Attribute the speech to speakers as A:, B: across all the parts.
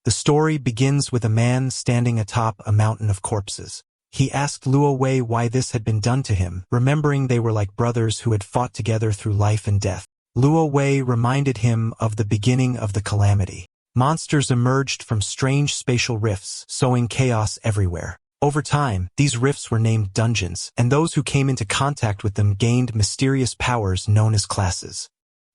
A: The story begins with a man standing atop a mountain of corpses. He asked Luo Wei why this had been done to him, remembering they were like brothers who had fought together through life and death. Luo Wei reminded him of the beginning of the calamity. Monsters emerged from strange spatial rifts, sowing chaos everywhere. Over time, these rifts were named dungeons, and those who came into contact with them gained mysterious powers known as classes.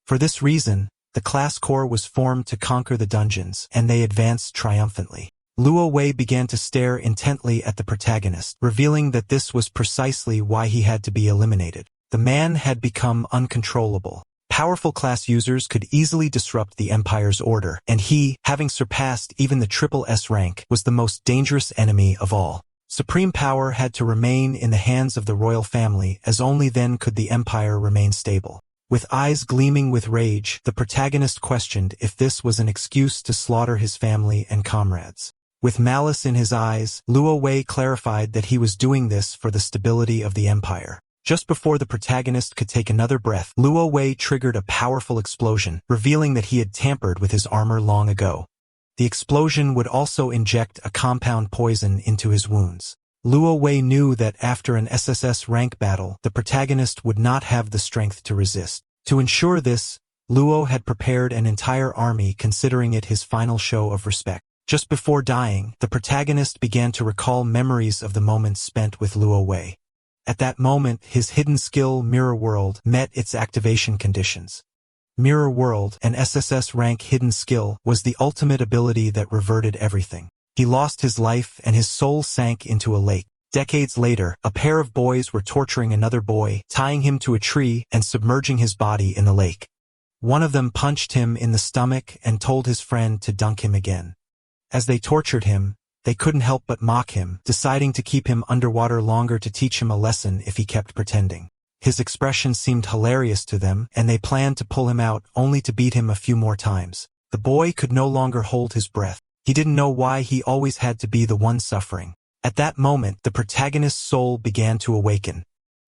A: For this reason, the class corps was formed to conquer the dungeons, and they advanced triumphantly. Luo Wei began to stare intently at the protagonist, revealing that this was precisely why he had to be eliminated. The man had become uncontrollable. Powerful class users could easily disrupt the Empire's order, and he, having surpassed even the triple S rank, was the most dangerous enemy of all. Supreme power had to remain in the hands of the royal family, as only then could the Empire remain stable. With eyes gleaming with rage, the protagonist questioned if this was an excuse to slaughter his family and comrades. With malice in his eyes, Luo Wei clarified that he was doing this for the stability of the Empire. Just before the protagonist could take another breath, Luo Wei triggered a powerful explosion, revealing that he had tampered with his armor long ago. The explosion would also inject a compound poison into his wounds. Luo Wei knew that after an SSS rank battle, the protagonist would not have the strength to resist. To ensure this, Luo had prepared an entire army, considering it his final show of respect. Just before dying, the protagonist began to recall memories of the moments spent with Luo Wei. At that moment, his hidden skill, Mirror World, met its activation conditions. Mirror World, an SSS rank hidden skill, was the ultimate ability that reverted everything. He lost his life and his soul sank into a lake. Decades later, a pair of boys were torturing another boy, tying him to a tree and submerging his body in the lake. One of them punched him in the stomach and told his friend to dunk him again. As they tortured him, they couldn't help but mock him, deciding to keep him underwater longer to teach him a lesson if he kept pretending. His expression seemed hilarious to them, and they planned to pull him out only to beat him a few more times. The boy could no longer hold his breath. He didn't know why he always had to be the one suffering. At that moment, the protagonist's soul began to awaken.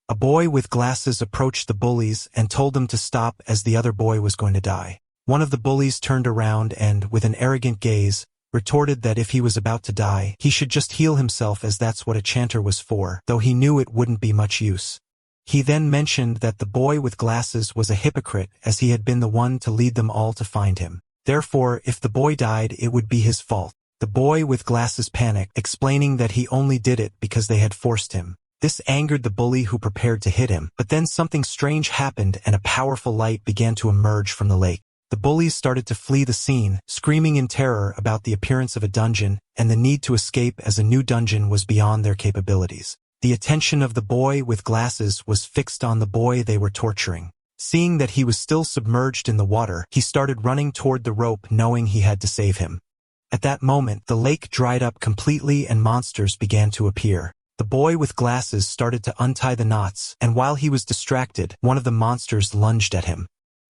A: A boy with glasses approached the bullies and told them to stop as the other boy was going to die. One of the bullies turned around and, with an arrogant gaze, retorted that if he was about to die, he should just heal himself, as that's what a chanter was for, though he knew it wouldn't be much use. He then mentioned that the boy with glasses was a hypocrite, as he had been the one to lead them all to find him. Therefore, if the boy died, it would be his fault. The boy with glasses panicked, explaining that he only did it because they had forced him. This angered the bully, who prepared to hit him, but then something strange happened and a powerful light began to emerge from the lake. The bullies started to flee the scene, screaming in terror about the appearance of a dungeon and the need to escape, as a new dungeon was beyond their capabilities. The attention of the boy with glasses was fixed on the boy they were torturing. Seeing that he was still submerged in the water, he started running toward the rope, knowing he had to save him. At that moment, the lake dried up completely and monsters began to appear. The boy with glasses started to untie the knots, and while he was distracted, one of the monsters lunged at him.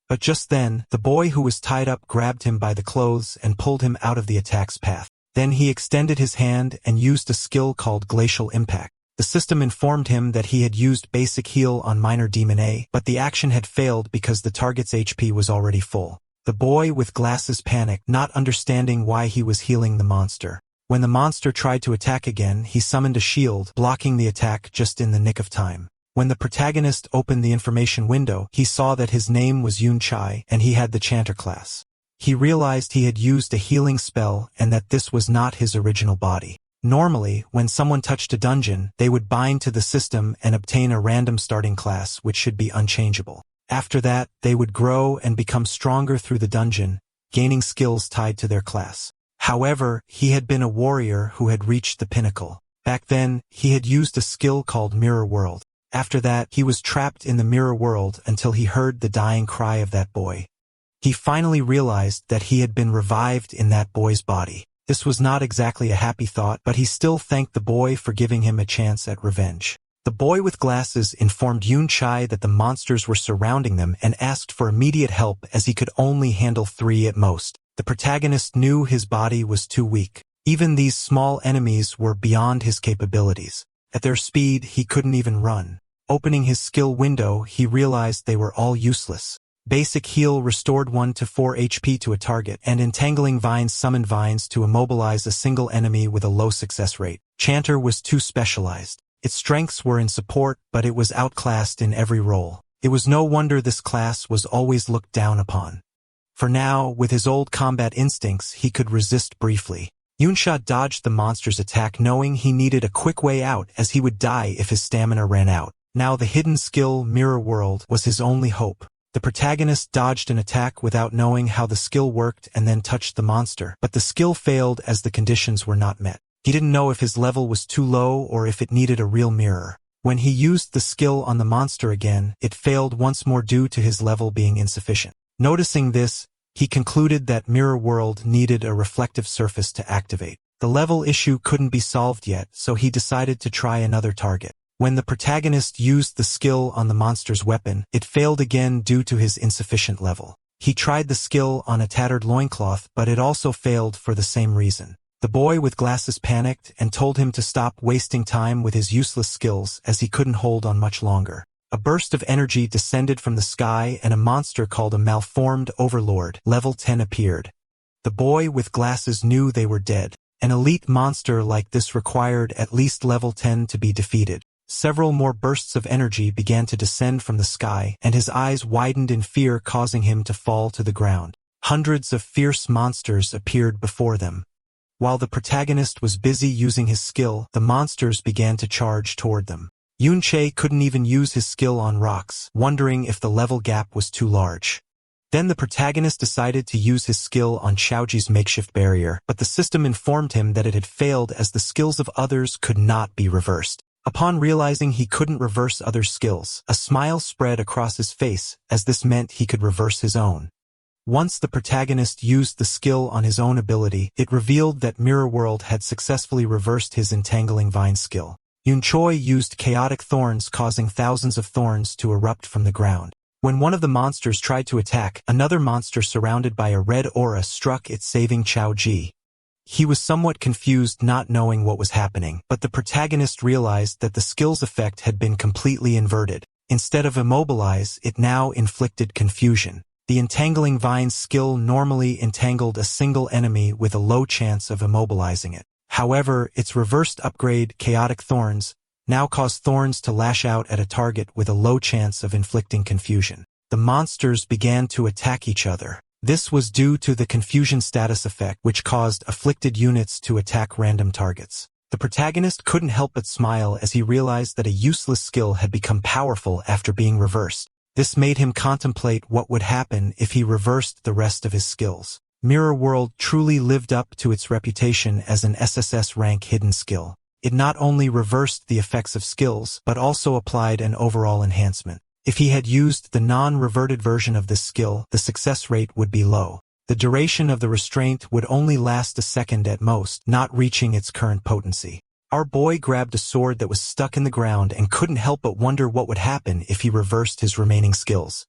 A: But just then, the boy who was tied up grabbed him by the clothes and pulled him out of the attack's path. Then he extended his hand and used a skill called Glacial Impact. The system informed him that he had used basic heal on minor demon A, but the action had failed because the target's HP was already full. The boy with glasses panicked, not understanding why he was healing the monster. When the monster tried to attack again, he summoned a shield, blocking the attack just in the nick of time. When the protagonist opened the information window, he saw that his name was Yun Chai, and he had the Chanter class. He realized he had used a healing spell and that this was not his original body. Normally, when someone touched a dungeon, they would bind to the system and obtain a random starting class which should be unchangeable. After that, they would grow and become stronger through the dungeon, gaining skills tied to their class. However, he had been a warrior who had reached the pinnacle. Back then, he had used a skill called Mirror World. After that, he was trapped in the Mirror World until he heard the dying cry of that boy. He finally realized that he had been revived in that boy's body. This was not exactly a happy thought, but he still thanked the boy for giving him a chance at revenge. The boy with glasses informed Yun Chai that the monsters were surrounding them and asked for immediate help, as he could only handle 3 at most. The protagonist knew his body was too weak. Even these small enemies were beyond his capabilities. At their speed, he couldn't even run. Opening his skill window, he realized they were all useless. Basic Heal restored 1 to 4 HP to a target, and Entangling Vines summoned vines to immobilize a single enemy with a low success rate. Chanter was too specialized. Its strengths were in support, but it was outclassed in every role. It was no wonder this class was always looked down upon. For now, with his old combat instincts, he could resist briefly. Yunsha dodged the monster's attack knowing he needed a quick way out as he would die if his stamina ran out. Now the hidden skill, Mirror World, was his only hope. The protagonist dodged an attack without knowing how the skill worked and then touched the monster, but the skill failed as the conditions were not met. He didn't know if his level was too low or if it needed a real mirror. When he used the skill on the monster again, it failed once more due to his level being insufficient. Noticing this, he concluded that Mirror World needed a reflective surface to activate. The level issue couldn't be solved yet, so he decided to try another target. When the protagonist used the skill on the monster's weapon, it failed again due to his insufficient level. He tried the skill on a tattered loincloth, but it also failed for the same reason. The boy with glasses panicked and told him to stop wasting time with his useless skills as he couldn't hold on much longer. A burst of energy descended from the sky and a monster called a malformed overlord, level 10, appeared. The boy with glasses knew they were dead. An elite monster like this required at least level 10 to be defeated. Several more bursts of energy began to descend from the sky, and his eyes widened in fear, causing him to fall to the ground. Hundreds of fierce monsters appeared before them. While the protagonist was busy using his skill, the monsters began to charge toward them. Yunche couldn't even use his skill on rocks, wondering if the level gap was too large. Then the protagonist decided to use his skill on Xiaoji's makeshift barrier, but the system informed him that it had failed as the skills of others could not be reversed. Upon realizing he couldn't reverse other skills, a smile spread across his face, as this meant he could reverse his own. Once the protagonist used the skill on his own ability, it revealed that Mirror World had successfully reversed his Entangling Vine skill. Yunchoi used chaotic thorns, causing thousands of thorns to erupt from the ground. When one of the monsters tried to attack, another monster surrounded by a red aura struck it, saving Xiaoji. He was somewhat confused, not knowing what was happening, but the protagonist realized that the skill's effect had been completely inverted. Instead of immobilize, it now inflicted confusion. The Entangling Vine skill normally entangled a single enemy with a low chance of immobilizing it. However, its reversed upgrade, Chaotic Thorns, now caused thorns to lash out at a target with a low chance of inflicting confusion. The monsters began to attack each other. This was due to the confusion status effect, which caused afflicted units to attack random targets. The protagonist couldn't help but smile as he realized that a useless skill had become powerful after being reversed. This made him contemplate what would happen if he reversed the rest of his skills. Mirror World truly lived up to its reputation as an SSS rank hidden skill. It not only reversed the effects of skills, but also applied an overall enhancement. If he had used the non-reverted version of this skill, the success rate would be low. The duration of the restraint would only last a second at most, not reaching its current potency. Our boy grabbed a sword that was stuck in the ground and couldn't help but wonder what would happen if he reversed his remaining skills.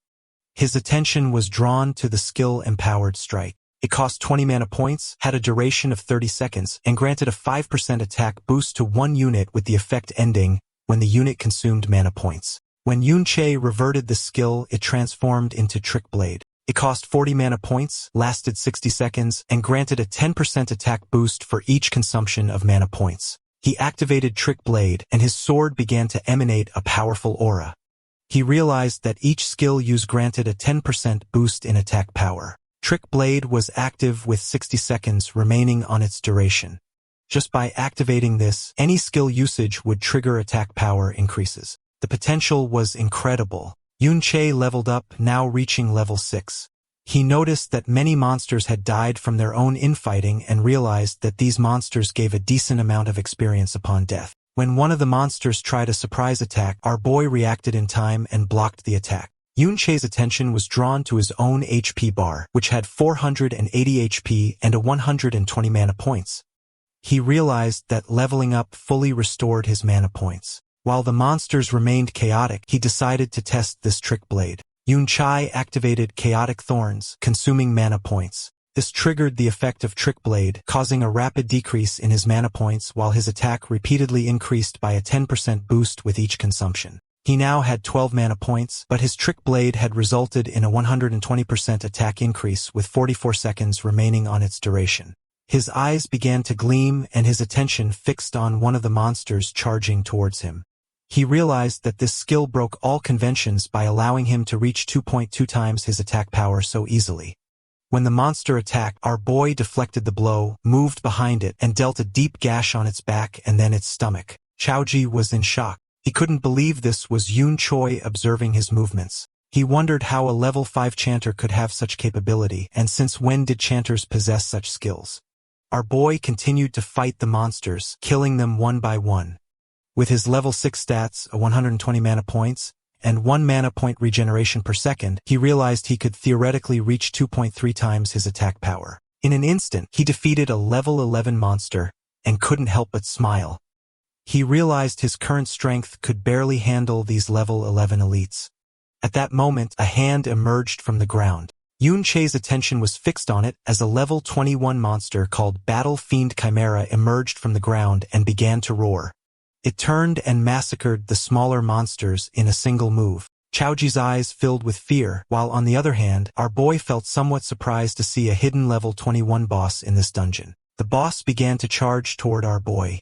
A: His attention was drawn to the skill Empowered Strike. It cost 20 mana points, had a duration of 30 seconds, and granted a 5% attack boost to one unit with the effect ending when the unit consumed mana points. When Yunche reverted the skill, it transformed into Trick Blade. It cost 40 mana points, lasted 60 seconds, and granted a 10% attack boost for each consumption of mana points. He activated Trick Blade, and his sword began to emanate a powerful aura. He realized that each skill use granted a 10% boost in attack power. Trick Blade was active with 60 seconds remaining on its duration. Just by activating this, any skill usage would trigger attack power increases. The potential was incredible. Yunche leveled up, now reaching level 6. He noticed that many monsters had died from their own infighting and realized that these monsters gave a decent amount of experience upon death. When one of the monsters tried a surprise attack, our boy reacted in time and blocked the attack. Yunche's attention was drawn to his own HP bar, which had 480 HP and a 120 mana points. He realized that leveling up fully restored his mana points. While the monsters remained chaotic, he decided to test this Trick Blade. Yunchai activated Chaotic Thorns, consuming mana points. This triggered the effect of Trick Blade, causing a rapid decrease in his mana points while his attack repeatedly increased by a 10% boost with each consumption. He now had 12 mana points, but his trick blade had resulted in a 120% attack increase with 44 seconds remaining on its duration. His eyes began to gleam and his attention fixed on one of the monsters charging towards him. He realized that this skill broke all conventions by allowing him to reach 2.2 times his attack power so easily. When the monster attacked, our boy deflected the blow, moved behind it, and dealt a deep gash on its back and then its stomach. Chaoji was in shock. He couldn't believe this was Yoon Choi observing his movements. He wondered how a level 5 chanter could have such capability, and since when did chanters possess such skills? Our boy continued to fight the monsters, killing them one by one. With his level 6 stats, 120 mana points, and 1 mana point regeneration per second, he realized he could theoretically reach 2.3 times his attack power. In an instant, he defeated a level 11 monster, and couldn't help but smile. He realized his current strength could barely handle these level 11 elites. At that moment, a hand emerged from the ground. Yoon Che's attention was fixed on it as a level 21 monster called Battle Fiend Chimera emerged from the ground and began to roar. It turned and massacred the smaller monsters in a single move. Chaoji's eyes filled with fear, while on the other hand, our boy felt somewhat surprised to see a hidden level 21 boss in this dungeon. The boss began to charge toward our boy.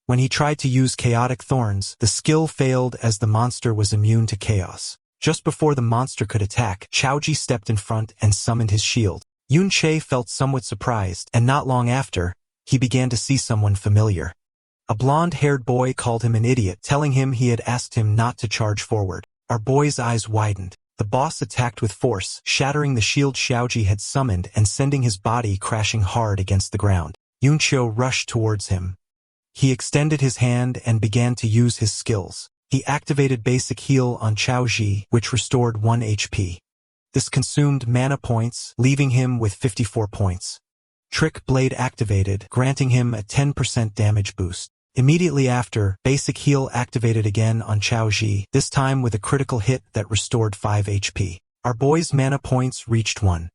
A: When he tried to use Chaotic Thorns, the skill failed as the monster was immune to chaos. Just before the monster could attack, Chaoji stepped in front and summoned his shield. Yoon Che felt somewhat surprised, and not long after, he began to see someone familiar. A blonde-haired boy called him an idiot, telling him he had asked him not to charge forward. Our boy's eyes widened. The boss attacked with force, shattering the shield Chaoji had summoned and sending his body crashing hard against the ground. Yoon Cho rushed towards him. He extended his hand and began to use his skills. He activated Basic Heal on Chaoji, which restored 1 HP. This consumed mana points, leaving him with 54 points. Trick Blade activated, granting him a 10% damage boost. Immediately after, Basic Heal activated again on Chaoji, this time with a critical hit that restored 5 HP. Our boy's mana points reached 1.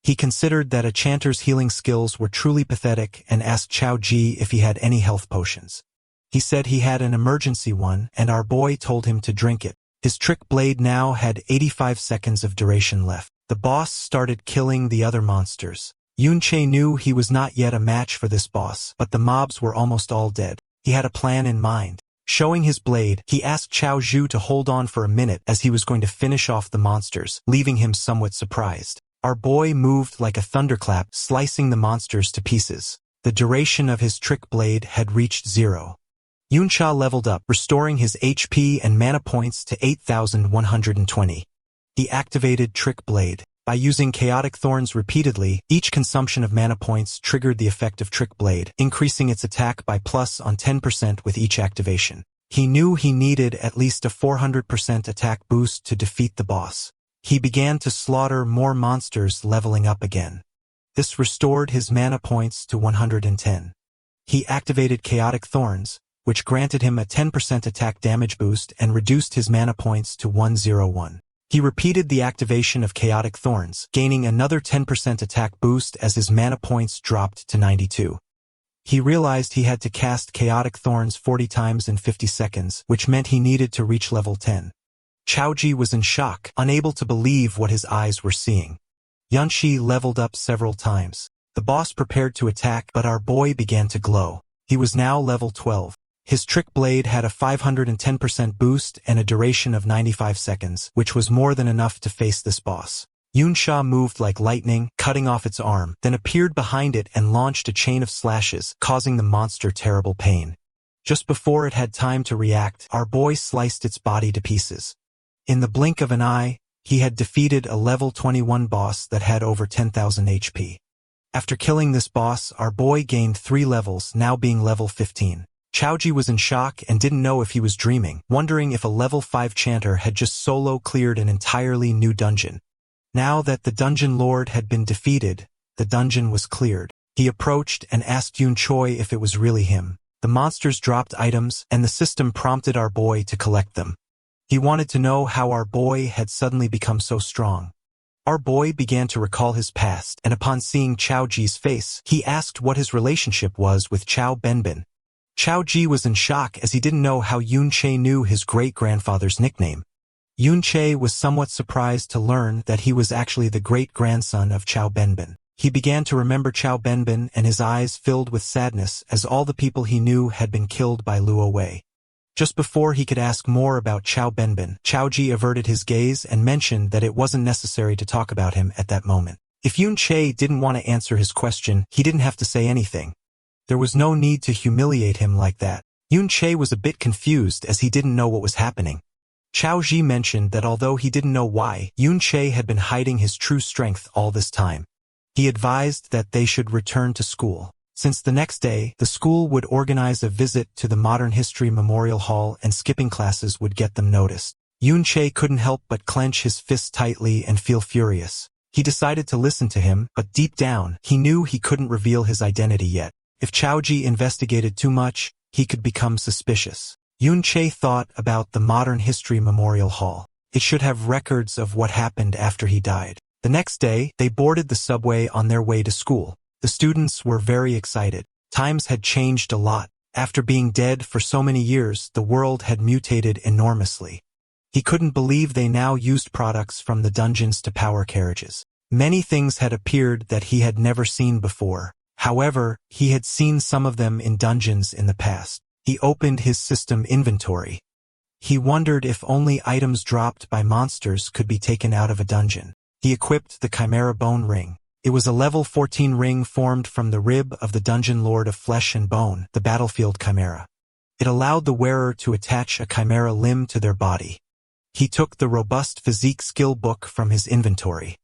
A: He considered that a chanter's healing skills were truly pathetic and asked Chaoji if he had any health potions. He said he had an emergency one, and our boy told him to drink it. His Trick Blade now had 85 seconds of duration left. The boss started killing the other monsters. Yoon Che knew he was not yet a match for this boss, but the mobs were almost all dead. He had a plan in mind. Showing his blade, he asked Chao Zhu to hold on for a minute as he was going to finish off the monsters, leaving him somewhat surprised. Our boy moved like a thunderclap, slicing the monsters to pieces. The duration of his Trick Blade had reached 0. Yoon Cha leveled up, restoring his HP and mana points to 8,120. He activated Trick Blade. By using Chaotic Thorns repeatedly, each consumption of mana points triggered the effect of Trick Blade, increasing its attack by plus on 10% with each activation. He knew he needed at least a 400% attack boost to defeat the boss. He began to slaughter more monsters, leveling up again. This restored his mana points to 110. He activated Chaotic Thorns, which granted him a 10% attack damage boost and reduced his mana points to 101. He repeated the activation of Chaotic Thorns, gaining another 10% attack boost as his mana points dropped to 92. He realized he had to cast Chaotic Thorns 40 times in 50 seconds, which meant he needed to reach level 10. Chaoji was in shock, unable to believe what his eyes were seeing. Yanxi leveled up several times. The boss prepared to attack, but our boy began to glow. He was now level 12. His Trick Blade had a 510% boost and a duration of 95 seconds, which was more than enough to face this boss. Yoon Sha moved like lightning, cutting off its arm, then appeared behind it and launched a chain of slashes, causing the monster terrible pain. Just before it had time to react, our boy sliced its body to pieces. In the blink of an eye, he had defeated a level 21 boss that had over 10,000 HP. After killing this boss, our boy gained 3 levels, now being level 15. Chaoji was in shock and didn't know if he was dreaming, wondering if a level 5 chanter had just solo cleared an entirely new dungeon. Now that the dungeon lord had been defeated, the dungeon was cleared. He approached and asked Yoon Choi if it was really him. The monsters dropped items, and the system prompted our boy to collect them. He wanted to know how our boy had suddenly become so strong. Our boy began to recall his past, and upon seeing Chaoji's face, he asked what his relationship was with Chao Benbin. Chao Ji was in shock as he didn't know how Yun Che knew his great-grandfather's nickname. Yun Che was somewhat surprised to learn that he was actually the great-grandson of Chao Benbin. He began to remember Chao Benbin and his eyes filled with sadness as all the people he knew had been killed by Luo Wei. Just before he could ask more about Chao Benbin, Chao Ji averted his gaze and mentioned that it wasn't necessary to talk about him at that moment. If Yun Che didn't want to answer his question, he didn't have to say anything. There was no need to humiliate him like that. Yun Che was a bit confused as he didn't know what was happening. Chao Ji mentioned that although he didn't know why, Yun Che had been hiding his true strength all this time. He advised that they should return to school. Since the next day, the school would organize a visit to the Modern History Memorial Hall and skipping classes would get them noticed. Yun Che couldn't help but clench his fists tightly and feel furious. He decided to listen to him, but deep down, he knew he couldn't reveal his identity yet. If Chao Ji investigated too much, he could become suspicious. Yun Che thought about the Modern History Memorial Hall. It should have records of what happened after he died. The next day, they boarded the subway on their way to school. The students were very excited. Times had changed a lot. After being dead for so many years, the world had mutated enormously. He couldn't believe they now used products from the dungeons to power carriages. Many things had appeared that he had never seen before. However, he had seen some of them in dungeons in the past. He opened his system inventory. He wondered if only items dropped by monsters could be taken out of a dungeon. He equipped the Chimera Bone Ring. It was a level 14 ring formed from the rib of the Dungeon Lord of Flesh and Bone, the Battlefield Chimera. It allowed the wearer to attach a chimera limb to their body. He took the Robust Physique skill book from his inventory.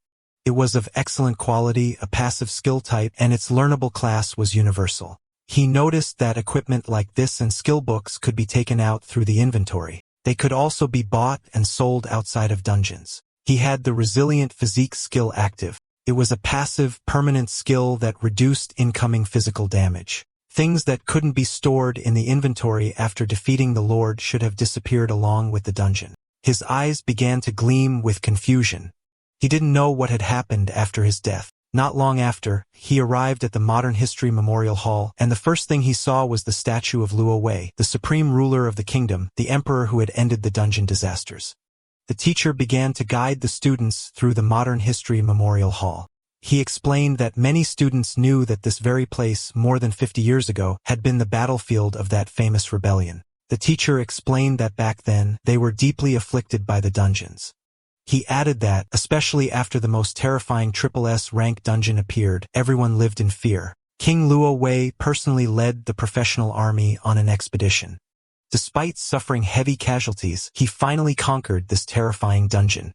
A: It was of excellent quality, a passive skill type, and its learnable class was universal. He noticed that equipment like this and skill books could be taken out through the inventory. They could also be bought and sold outside of dungeons. He had the Resilient Physique skill active. It was a passive, permanent skill that reduced incoming physical damage. Things that couldn't be stored in the inventory after defeating the Lord should have disappeared along with the dungeon. His eyes began to gleam with confusion. He didn't know what had happened after his death. Not long after, he arrived at the Modern History Memorial Hall, and the first thing he saw was the statue of Luo Wei, the supreme ruler of the kingdom, the emperor who had ended the dungeon disasters. The teacher began to guide the students through the Modern History Memorial Hall. He explained that many students knew that this very place, more than 50 years ago, had been the battlefield of that famous rebellion. The teacher explained that back then, they were deeply afflicted by the dungeons. He added that, especially after the most terrifying SSS rank dungeon appeared, everyone lived in fear. King Luo Wei personally led the professional army on an expedition. Despite suffering heavy casualties, he finally conquered this terrifying dungeon.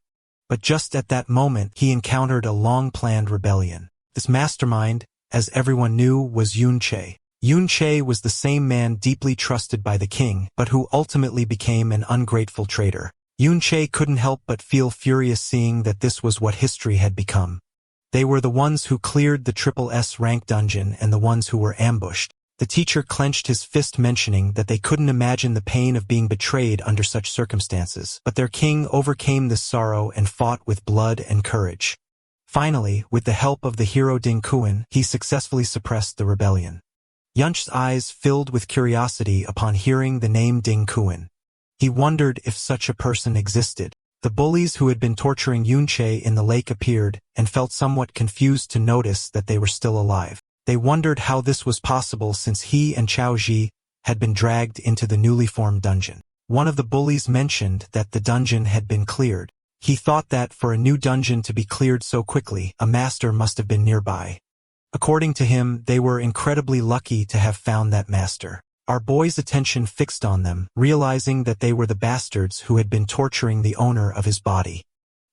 A: But just at that moment, he encountered a long-planned rebellion. This mastermind, as everyone knew, was Yun Che. Yun Che was the same man deeply trusted by the king, but who ultimately became an ungrateful traitor. Yun Che couldn't help but feel furious seeing that this was what history had become. They were the ones who cleared the SSS rank dungeon and the ones who were ambushed. The teacher clenched his fist, mentioning that they couldn't imagine the pain of being betrayed under such circumstances, but their king overcame this sorrow and fought with blood and courage. Finally, with the help of the hero Ding Kuan, he successfully suppressed the rebellion. Yunch's eyes filled with curiosity upon hearing the name Ding Kuan. He wondered if such a person existed. The bullies who had been torturing Yun Che in the lake appeared, and felt somewhat confused to notice that they were still alive. They wondered how this was possible since he and Chao Ji had been dragged into the newly formed dungeon. One of the bullies mentioned that the dungeon had been cleared. He thought that for a new dungeon to be cleared so quickly, a master must have been nearby. According to him, they were incredibly lucky to have found that master. Our boy's attention fixed on them, realizing that they were the bastards who had been torturing the owner of his body.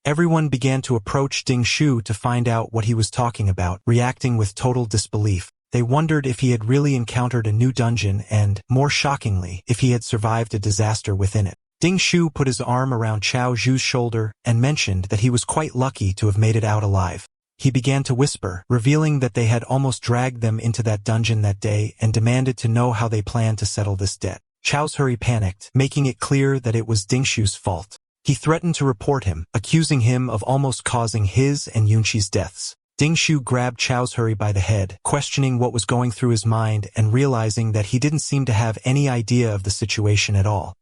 A: Everyone began to approach Ding Shu to find out what he was talking about, reacting with total disbelief. They wondered if he had really encountered a new dungeon and, more shockingly, if he had survived a disaster within it. Ding Shu put his arm around Chao Zhu's shoulder and mentioned that he was quite lucky to have made it out alive. He began to whisper, revealing that they had almost dragged them into that dungeon that day and demanded to know how they planned to settle this debt. Chao's hurry panicked, making it clear that it was Ding Shu's fault. He threatened to report him, accusing him of almost causing his and Yunqi's deaths. Ding Shu grabbed Chao's Hurry by the head, questioning what was going through his mind and realizing that he didn't seem to have any idea of the situation at all.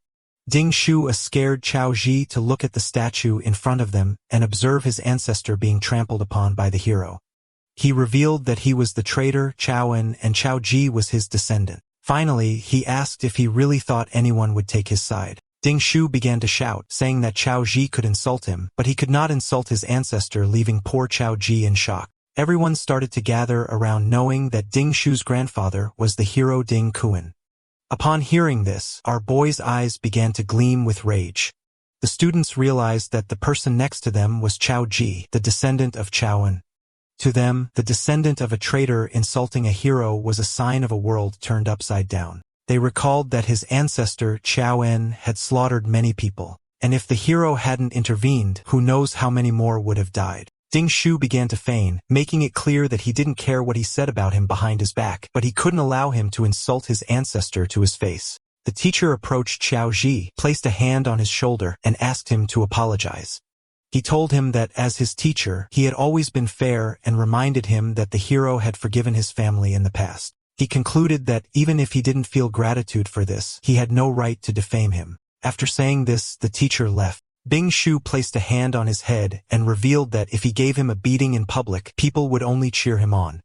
A: Ding Shu scared Chao Ji to look at the statue in front of them and observe his ancestor being trampled upon by the hero. He revealed that he was the traitor Chao En and Chao Ji was his descendant. Finally, he asked if he really thought anyone would take his side. Ding Shu began to shout, saying that Chao Ji could insult him, but he could not insult his ancestor, leaving poor Chao Ji in shock. Everyone started to gather around, knowing that Ding Shu's grandfather was the hero Ding Kuan. Upon hearing this, our boy's eyes began to gleam with rage. The students realized that the person next to them was Chao Ji, the descendant of Chao En. To them, the descendant of a traitor insulting a hero was a sign of a world turned upside down. They recalled that his ancestor, Chao En, had slaughtered many people, and if the hero hadn't intervened, who knows how many more would have died. Ding Shu began to feign, making it clear that he didn't care what he said about him behind his back, but he couldn't allow him to insult his ancestor to his face. The teacher approached Chao Ji, placed a hand on his shoulder, and asked him to apologize. He told him that as his teacher, he had always been fair and reminded him that the hero had forgiven his family in the past. He concluded that even if he didn't feel gratitude for this, he had no right to defame him. After saying this, the teacher left. Ding Shu placed a hand on his head and revealed that if he gave him a beating in public, people would only cheer him on.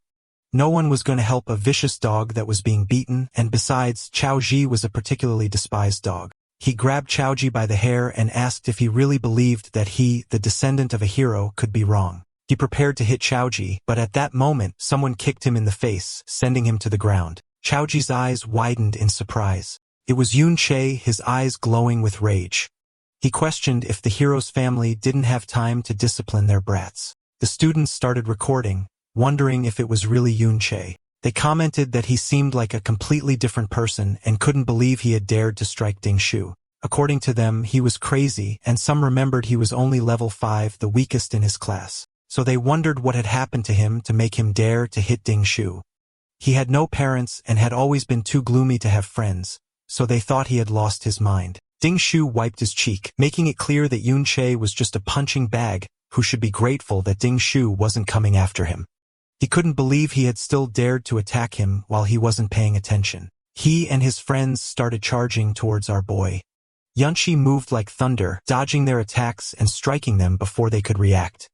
A: No one was going to help a vicious dog that was being beaten, and besides, Chao Ji was a particularly despised dog. He grabbed Chao Ji by the hair and asked if he really believed that he, the descendant of a hero, could be wrong. He prepared to hit Chao Ji, but at that moment, someone kicked him in the face, sending him to the ground. Chao Ji's eyes widened in surprise. It was Yun Che, his eyes glowing with rage. He questioned if the hero's family didn't have time to discipline their brats. The students started recording, wondering if it was really Yun Che. They commented that he seemed like a completely different person and couldn't believe he had dared to strike Ding Shu. According to them, he was crazy, and some remembered he was only level 5, the weakest in his class. So they wondered what had happened to him to make him dare to hit Ding Shu. He had no parents and had always been too gloomy to have friends, so they thought he had lost his mind. Ding Shu wiped his cheek, making it clear that Yun Che was just a punching bag, who should be grateful that Ding Shu wasn't coming after him. He couldn't believe he had still dared to attack him while he wasn't paying attention. He and his friends started charging towards our boy. Yunchi moved like thunder, dodging their attacks and striking them before they could react.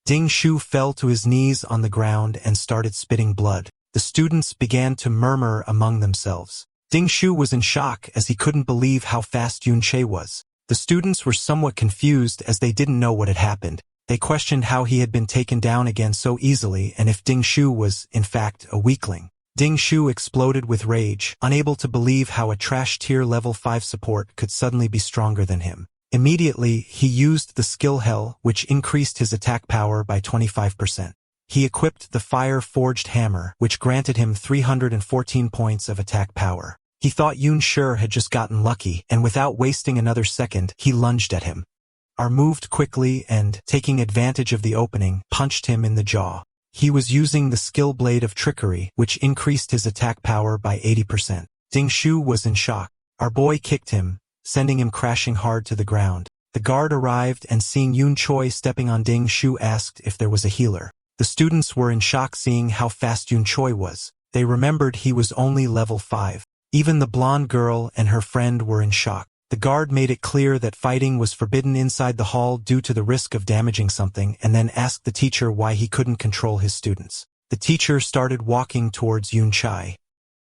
A: Ding Shu fell to his knees on the ground and started spitting blood. The students began to murmur among themselves. Ding Shu was in shock as he couldn't believe how fast Yun Che was. The students were somewhat confused as they didn't know what had happened. They questioned how he had been taken down again so easily and if Ding Shu was, in fact, a weakling. Ding Shu exploded with rage, unable to believe how a trash tier level 5 support could suddenly be stronger than him. Immediately, he used the skill Hell, which increased his attack power by 25%. He equipped the Fire-Forged Hammer, which granted him 314 points of attack power. He thought Yun Shu had just gotten lucky, and without wasting another second, he lunged at him. R moved quickly and, taking advantage of the opening, punched him in the jaw. He was using the skill Blade of Trickery, which increased his attack power by 80%. Ding Shu was in shock. Our boy kicked him, sending him crashing hard to the ground. The guard arrived and seeing Yun Choi stepping on Ding Shu asked if there was a healer. The students were in shock seeing how fast Yun Choi was. They remembered he was only level 5. Even the blonde girl and her friend were in shock. The guard made it clear that fighting was forbidden inside the hall due to the risk of damaging something and then asked the teacher why he couldn't control his students. The teacher started walking towards Yun Chai.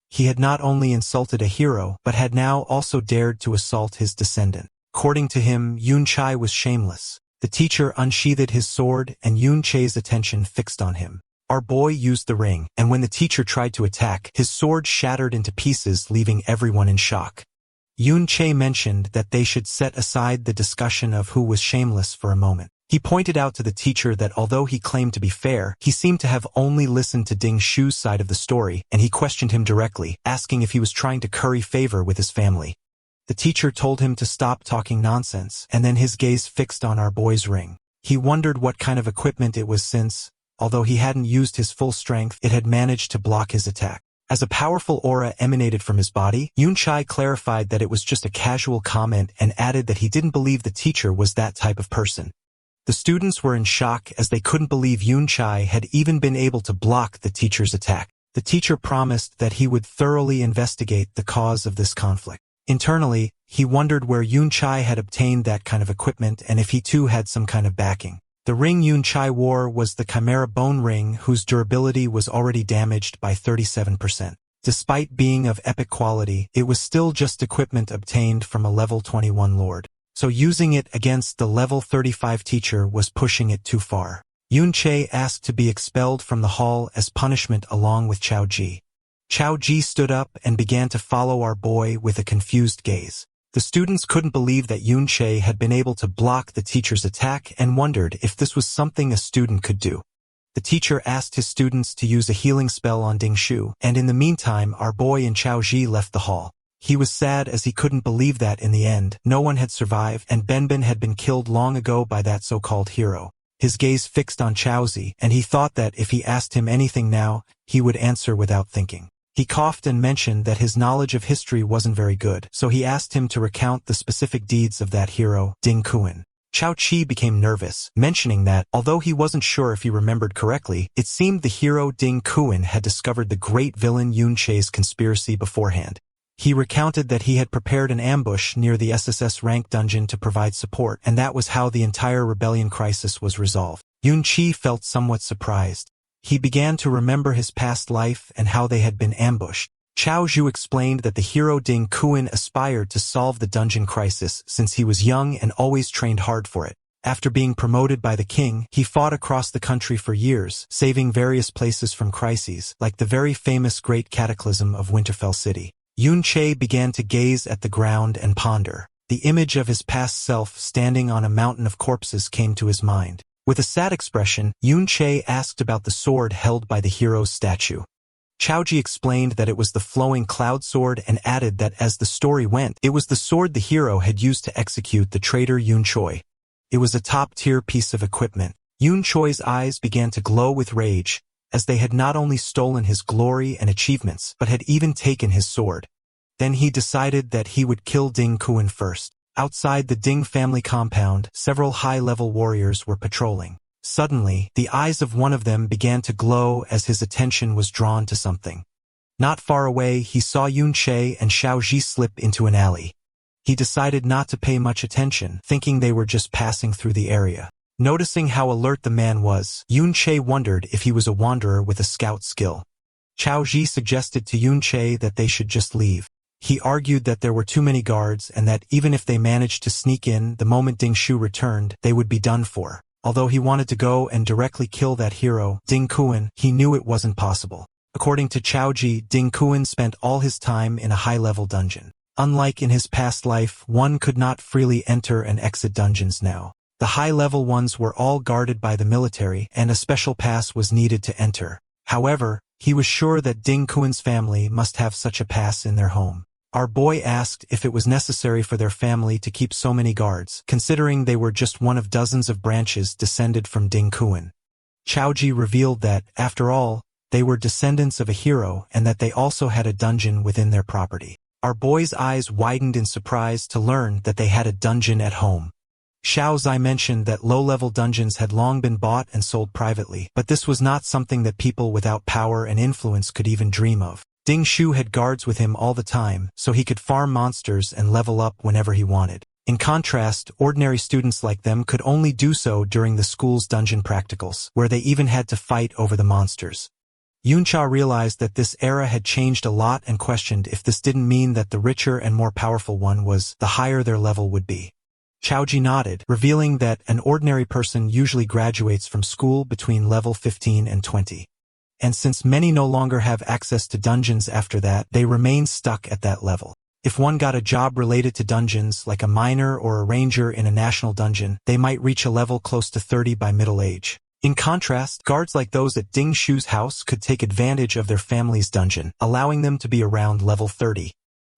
A: He had not only insulted a hero, but had now also dared to assault his descendant. According to him, Yun Chai was shameless. The teacher unsheathed his sword and Yun Chai's attention fixed on him. Our boy used the ring, and when the teacher tried to attack, his sword shattered into pieces, leaving everyone in shock. Yun Che mentioned that they should set aside the discussion of who was shameless for a moment. He pointed out to the teacher that although he claimed to be fair, he seemed to have only listened to Ding Shu's side of the story, and he questioned him directly, asking if he was trying to curry favor with his family. The teacher told him to stop talking nonsense, and then his gaze fixed on our boy's ring. He wondered what kind of equipment it was since, although he hadn't used his full strength, it had managed to block his attack. As a powerful aura emanated from his body, Yun Chai clarified that it was just a casual comment and added that he didn't believe the teacher was that type of person. The students were in shock as they couldn't believe Yunchai had even been able to block the teacher's attack. The teacher promised that he would thoroughly investigate the cause of this conflict. Internally, he wondered where Yunchai had obtained that kind of equipment and if he too had some kind of backing. The ring Yunchai wore was the Chimera Bone Ring, whose durability was already damaged by 37%. Despite being of epic quality, it was still just equipment obtained from a level 21 lord. So using it against the level 35 teacher was pushing it too far. Yunchai asked to be expelled from the hall as punishment along with Chao Ji. Chao Ji stood up and began to follow our boy with a confused gaze. The students couldn't believe that Yunchai had been able to block the teacher's attack and wondered if this was something a student could do. The teacher asked his students to use a healing spell on Ding Shu, and in the meantime our boy and Chao Ji left the hall. He was sad as he couldn't believe that in the end, no one had survived and Benben had been killed long ago by that so-called hero. His gaze fixed on Chaozi, and he thought that if he asked him anything now, he would answer without thinking. He coughed and mentioned that his knowledge of history wasn't very good, so he asked him to recount the specific deeds of that hero, Ding Kuan. Chao Chi became nervous, mentioning that, although he wasn't sure if he remembered correctly, it seemed the hero Ding Kuan had discovered the great villain Yunchai's conspiracy beforehand. He recounted that he had prepared an ambush near the SSS rank dungeon to provide support, and that was how the entire rebellion crisis was resolved. Yunchi felt somewhat surprised. He began to remember his past life and how they had been ambushed. Chao Zhu explained that the hero Ding Kuan aspired to solve the dungeon crisis since he was young and always trained hard for it. After being promoted by the king, he fought across the country for years, saving various places from crises, like the very famous Great Cataclysm of Winterfell City. Yunchai began to gaze at the ground and ponder. The image of his past self standing on a mountain of corpses came to his mind. With a sad expression, Yunchai asked about the sword held by the hero's statue. Chaoji explained that it was the flowing cloud sword and added that as the story went, it was the sword the hero had used to execute the traitor Yunchoi. It was a top-tier piece of equipment. Yunchoi's eyes began to glow with rage, as they had not only stolen his glory and achievements, but had even taken his sword. Then he decided that he would kill Ding Kuan first. Outside the Ding family compound, several high-level warriors were patrolling. Suddenly, the eyes of one of them began to glow as his attention was drawn to something. Not far away, he saw Yunchai and Xiaoji slip into an alley. He decided not to pay much attention, thinking they were just passing through the area. Noticing how alert the man was, Yunchai wondered if he was a wanderer with a scout skill. Xiaoji suggested to Yunchai that they should just leave. He argued that there were too many guards and that even if they managed to sneak in the moment Ding Shu returned, they would be done for. Although he wanted to go and directly kill that hero, Ding Kuan, he knew it wasn't possible. According to Chaoji, Ding Kuan spent all his time in a high-level dungeon. Unlike in his past life, one could not freely enter and exit dungeons now. The high-level ones were all guarded by the military, and a special pass was needed to enter. However, he was sure that Ding Kuan's family must have such a pass in their home. Our boy asked if it was necessary for their family to keep so many guards, considering they were just one of dozens of branches descended from Ding Kuan. Chaoji revealed that, after all, they were descendants of a hero and that they also had a dungeon within their property. Our boy's eyes widened in surprise to learn that they had a dungeon at home. Xiao Zai mentioned that low-level dungeons had long been bought and sold privately, but this was not something that people without power and influence could even dream of. Ding Shu had guards with him all the time, so he could farm monsters and level up whenever he wanted. In contrast, ordinary students like them could only do so during the school's dungeon practicals, where they even had to fight over the monsters. Yuncha realized that this era had changed a lot and questioned if this didn't mean that the richer and more powerful one was, the higher their level would be. Chaoji nodded, revealing that an ordinary person usually graduates from school between level 15 and 20. And since many no longer have access to dungeons after that, they remain stuck at that level. If one got a job related to dungeons, like a miner or a ranger in a national dungeon, they might reach a level close to 30 by middle age. In contrast, guards like those at Ding Shu's house could take advantage of their family's dungeon, allowing them to be around level 30.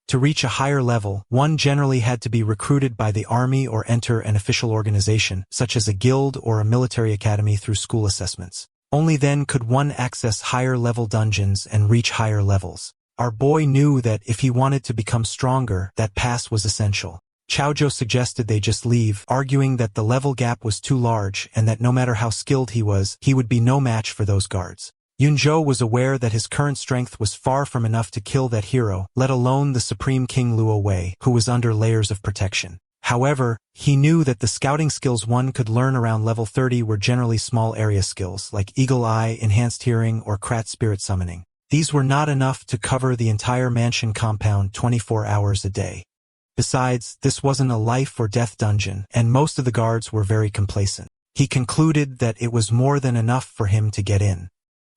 A: To reach a higher level, one generally had to be recruited by the army or enter an official organization, such as a guild or a military academy through school assessments. Only then could one access higher-level dungeons and reach higher levels. Our boy knew that if he wanted to become stronger, that pass was essential. Chaojo suggested they just leave, arguing that the level gap was too large and that no matter how skilled he was, he would be no match for those guards. Yunzhou was aware that his current strength was far from enough to kill that hero, let alone the Supreme King Luo Wei, who was under layers of protection. However, he knew that the scouting skills one could learn around level 30 were generally small area skills like Eagle Eye, Enhanced Hearing, or Krat Spirit Summoning. These were not enough to cover the entire mansion compound 24 hours a day. Besides, this wasn't a life or death dungeon, and most of the guards were very complacent. He concluded that it was more than enough for him to get in.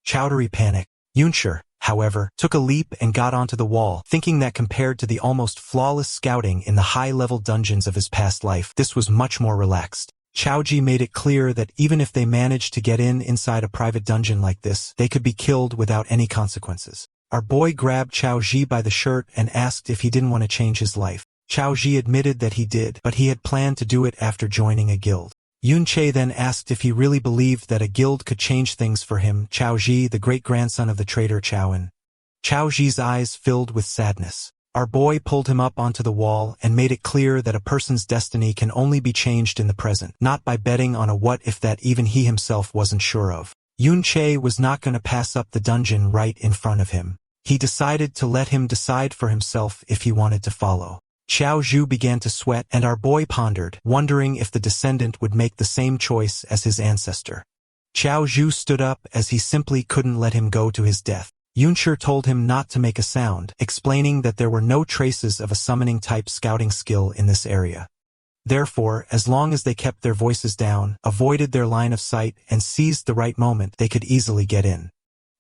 A: Chowdhury panicked. Yunzhou, however, took a leap and got onto the wall, thinking that compared to the almost flawless scouting in the high-level dungeons of his past life, this was much more relaxed. Chaoji made it clear that even if they managed to get inside a private dungeon like this, they could be killed without any consequences. Our boy grabbed Chaoji by the shirt and asked if he didn't want to change his life. Chaoji admitted that he did, but he had planned to do it after joining a guild. Yunche then asked if he really believed that a guild could change things for him. Chaoji, the great-grandson of the traitor Chaoan. Chaoji's eyes filled with sadness. Our boy pulled him up onto the wall and made it clear that a person's destiny can only be changed in the present, not by betting on a what-if that even he himself wasn't sure of. Yunche was not going to pass up the dungeon right in front of him. He decided to let him decide for himself if he wanted to follow. Xiao Zhu began to sweat, and our boy pondered, wondering if the descendant would make the same choice as his ancestor. Xiao Zhu stood up as he simply couldn't let him go to his death. Yunzhou told him not to make a sound, explaining that there were no traces of a summoning-type scouting skill in this area. Therefore, as long as they kept their voices down, avoided their line of sight, and seized the right moment, they could easily get in.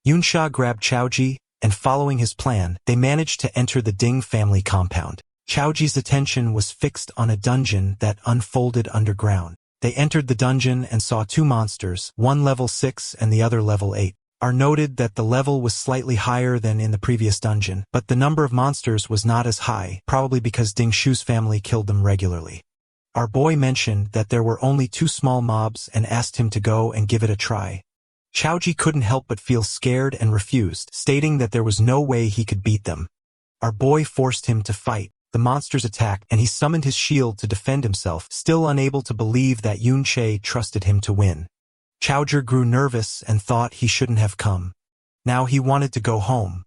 A: Yunxia grabbed Chaoji, and following his plan, they managed to enter the Ding family compound. Chaoji's attention was fixed on a dungeon that unfolded underground. They entered the dungeon and saw two monsters, one level 6 and the other level 8. Our noted that the level was slightly higher than in the previous dungeon, but the number of monsters was not as high, probably because Ding Shu's family killed them regularly. Our boy mentioned that there were only two small mobs and asked him to go and give it a try. Chaoji couldn't help but feel scared and refused, stating that there was no way he could beat them. Our boy forced him to fight. The monsters attacked, and he summoned his shield to defend himself, still unable to believe that Yunche trusted him to win. Chaoji grew nervous and thought he shouldn't have come. Now he wanted to go home.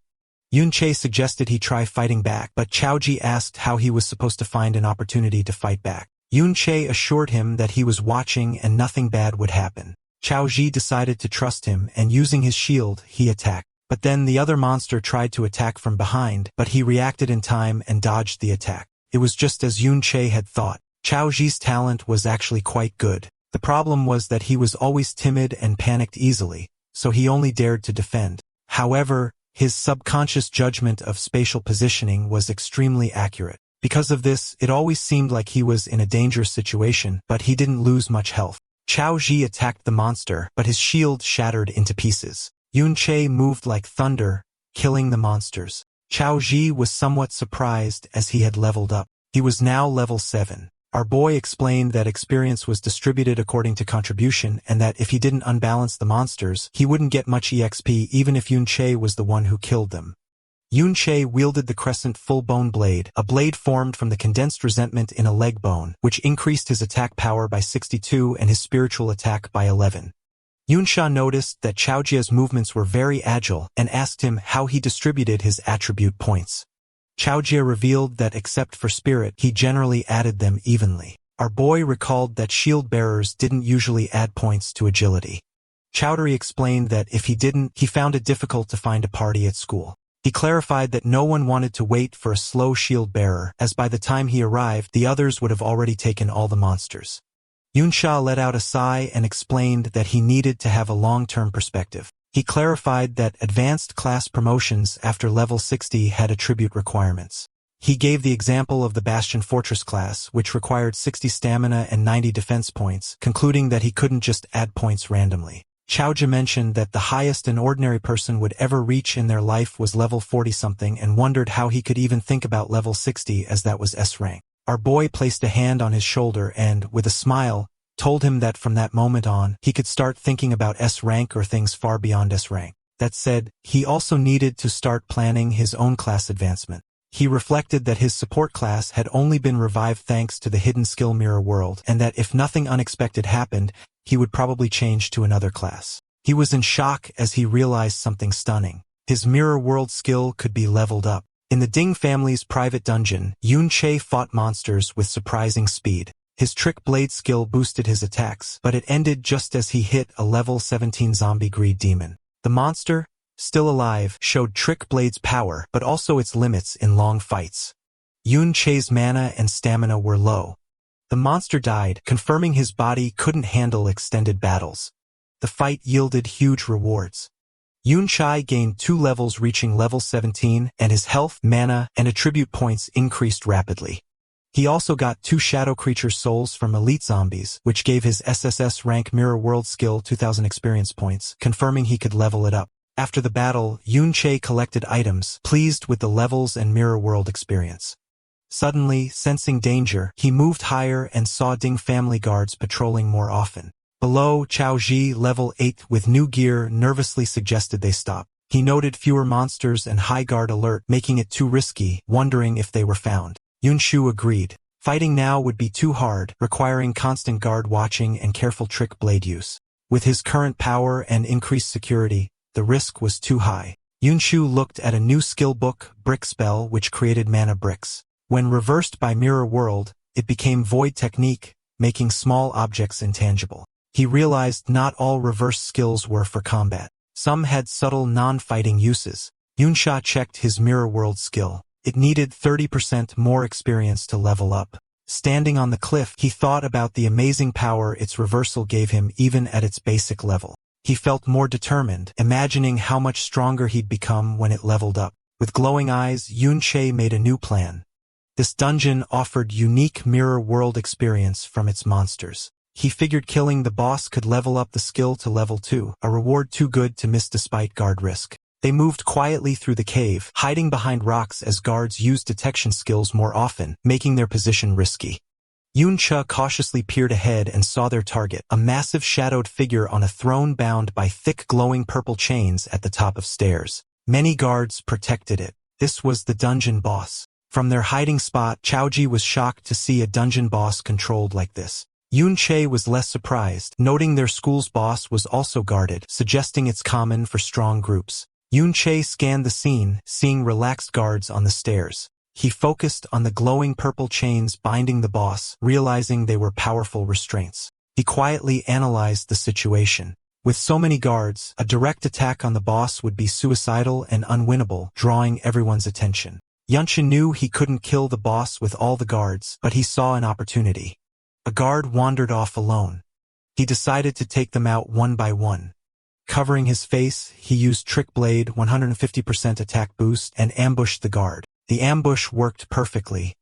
A: Yunche suggested he try fighting back, but Chaoji asked how he was supposed to find an opportunity to fight back. Yunche assured him that he was watching and nothing bad would happen. Chaoji decided to trust him, and using his shield, he attacked. But then the other monster tried to attack from behind, but he reacted in time and dodged the attack. It was just as Yunche had thought. Chaoji's talent was actually quite good. The problem was that he was always timid and panicked easily, so he only dared to defend. However, his subconscious judgment of spatial positioning was extremely accurate. Because of this, it always seemed like he was in a dangerous situation, but he didn't lose much health. Chaoji attacked the monster, but his shield shattered into pieces. Yunche moved like thunder, killing the monsters. Chaoji was somewhat surprised as he had leveled up. He was now level 7. Our boy explained that experience was distributed according to contribution and that if he didn't unbalance the monsters, he wouldn't get much EXP even if Yunche was the one who killed them. Yunche wielded the crescent full bone blade, a blade formed from the condensed resentment in a leg bone, which increased his attack power by 62 and his spiritual attack by 11. Yunxia noticed that Chaoji's movements were very agile and asked him how he distributed his attribute points. Chaojia revealed that except for spirit, he generally added them evenly. Our boy recalled that shield bearers didn't usually add points to agility. Chowdhury explained that if he didn't, he found it difficult to find a party at school. He clarified that no one wanted to wait for a slow shield bearer, as by the time he arrived, the others would have already taken all the monsters. Yunxia let out a sigh and explained that he needed to have a long-term perspective. He clarified that advanced class promotions after level 60 had attribute requirements. He gave the example of the Bastion Fortress class, which required 60 stamina and 90 defense points, concluding that he couldn't just add points randomly. Chaoji mentioned that the highest an ordinary person would ever reach in their life was level 40-something and wondered how he could even think about level 60 as that was S rank. Our boy placed a hand on his shoulder and, with a smile, told him that from that moment on, he could start thinking about S rank or things far beyond S rank. That said, he also needed to start planning his own class advancement. He reflected that his support class had only been revived thanks to the hidden skill Mirror World, and that if nothing unexpected happened, he would probably change to another class. He was in shock as he realized something stunning. His Mirror World skill could be leveled up. In the Ding family's private dungeon, Yun-Che fought monsters with surprising speed. His Trick Blade skill boosted his attacks, but it ended just as he hit a level 17 zombie greed demon. The monster, still alive, showed Trick Blade's power, but also its limits in long fights. Yun-Che's mana and stamina were low. The monster died, confirming his body couldn't handle extended battles. The fight yielded huge rewards. Yun-Che gained 2 levels, reaching level 17, and his health, mana, and attribute points increased rapidly. He also got 2 shadow creature souls from elite zombies, which gave his SSS rank Mirror World skill 2,000 experience points, confirming he could level it up. After the battle, Yun-Che collected items, pleased with the levels and Mirror World experience. Suddenly, sensing danger, he moved higher and saw Ding family guards patrolling more often. Below, Chao Ji, level 8 with new gear, nervously suggested they stop. He noted fewer monsters and high guard alert, making it too risky, wondering if they were found. Yun-Shu agreed. Fighting now would be too hard, requiring constant guard watching and careful Trick Blade use. With his current power and increased security, the risk was too high. Yun-Shu looked at a new skill book, Brick Spell, which created mana bricks. When reversed by Mirror World, it became Void Technique, making small objects intangible. He realized not all reverse skills were for combat. Some had subtle non-fighting uses. Yun-Sha checked his Mirror World skill. It needed 30% more experience to level up. Standing on the cliff, he thought about the amazing power its reversal gave him even at its basic level. He felt more determined, imagining how much stronger he'd become when it leveled up. With glowing eyes, Yun-Che made a new plan. This dungeon offered unique Mirror World experience from its monsters. He figured killing the boss could level up the skill to level 2, a reward too good to miss despite guard risk. They moved quietly through the cave, hiding behind rocks as guards used detection skills more often, making their position risky. Yun-Che cautiously peered ahead and saw their target, a massive shadowed figure on a throne bound by thick glowing purple chains at the top of stairs. Many guards protected it. This was the dungeon boss. From their hiding spot, Chaoji was shocked to see a dungeon boss controlled like this. Yun-Che was less surprised, noting their school's boss was also guarded, suggesting it's common for strong groups. Yun-Che scanned the scene, seeing relaxed guards on the stairs. He focused on the glowing purple chains binding the boss, realizing they were powerful restraints. He quietly analyzed the situation. With so many guards, a direct attack on the boss would be suicidal and unwinnable, drawing everyone's attention. Yun-Che knew he couldn't kill the boss with all the guards, but he saw an opportunity. A guard wandered off alone. He decided to take them out one by one. Covering his face, he used Trick Blade 150% attack boost and ambushed the guard. The ambush worked perfectly.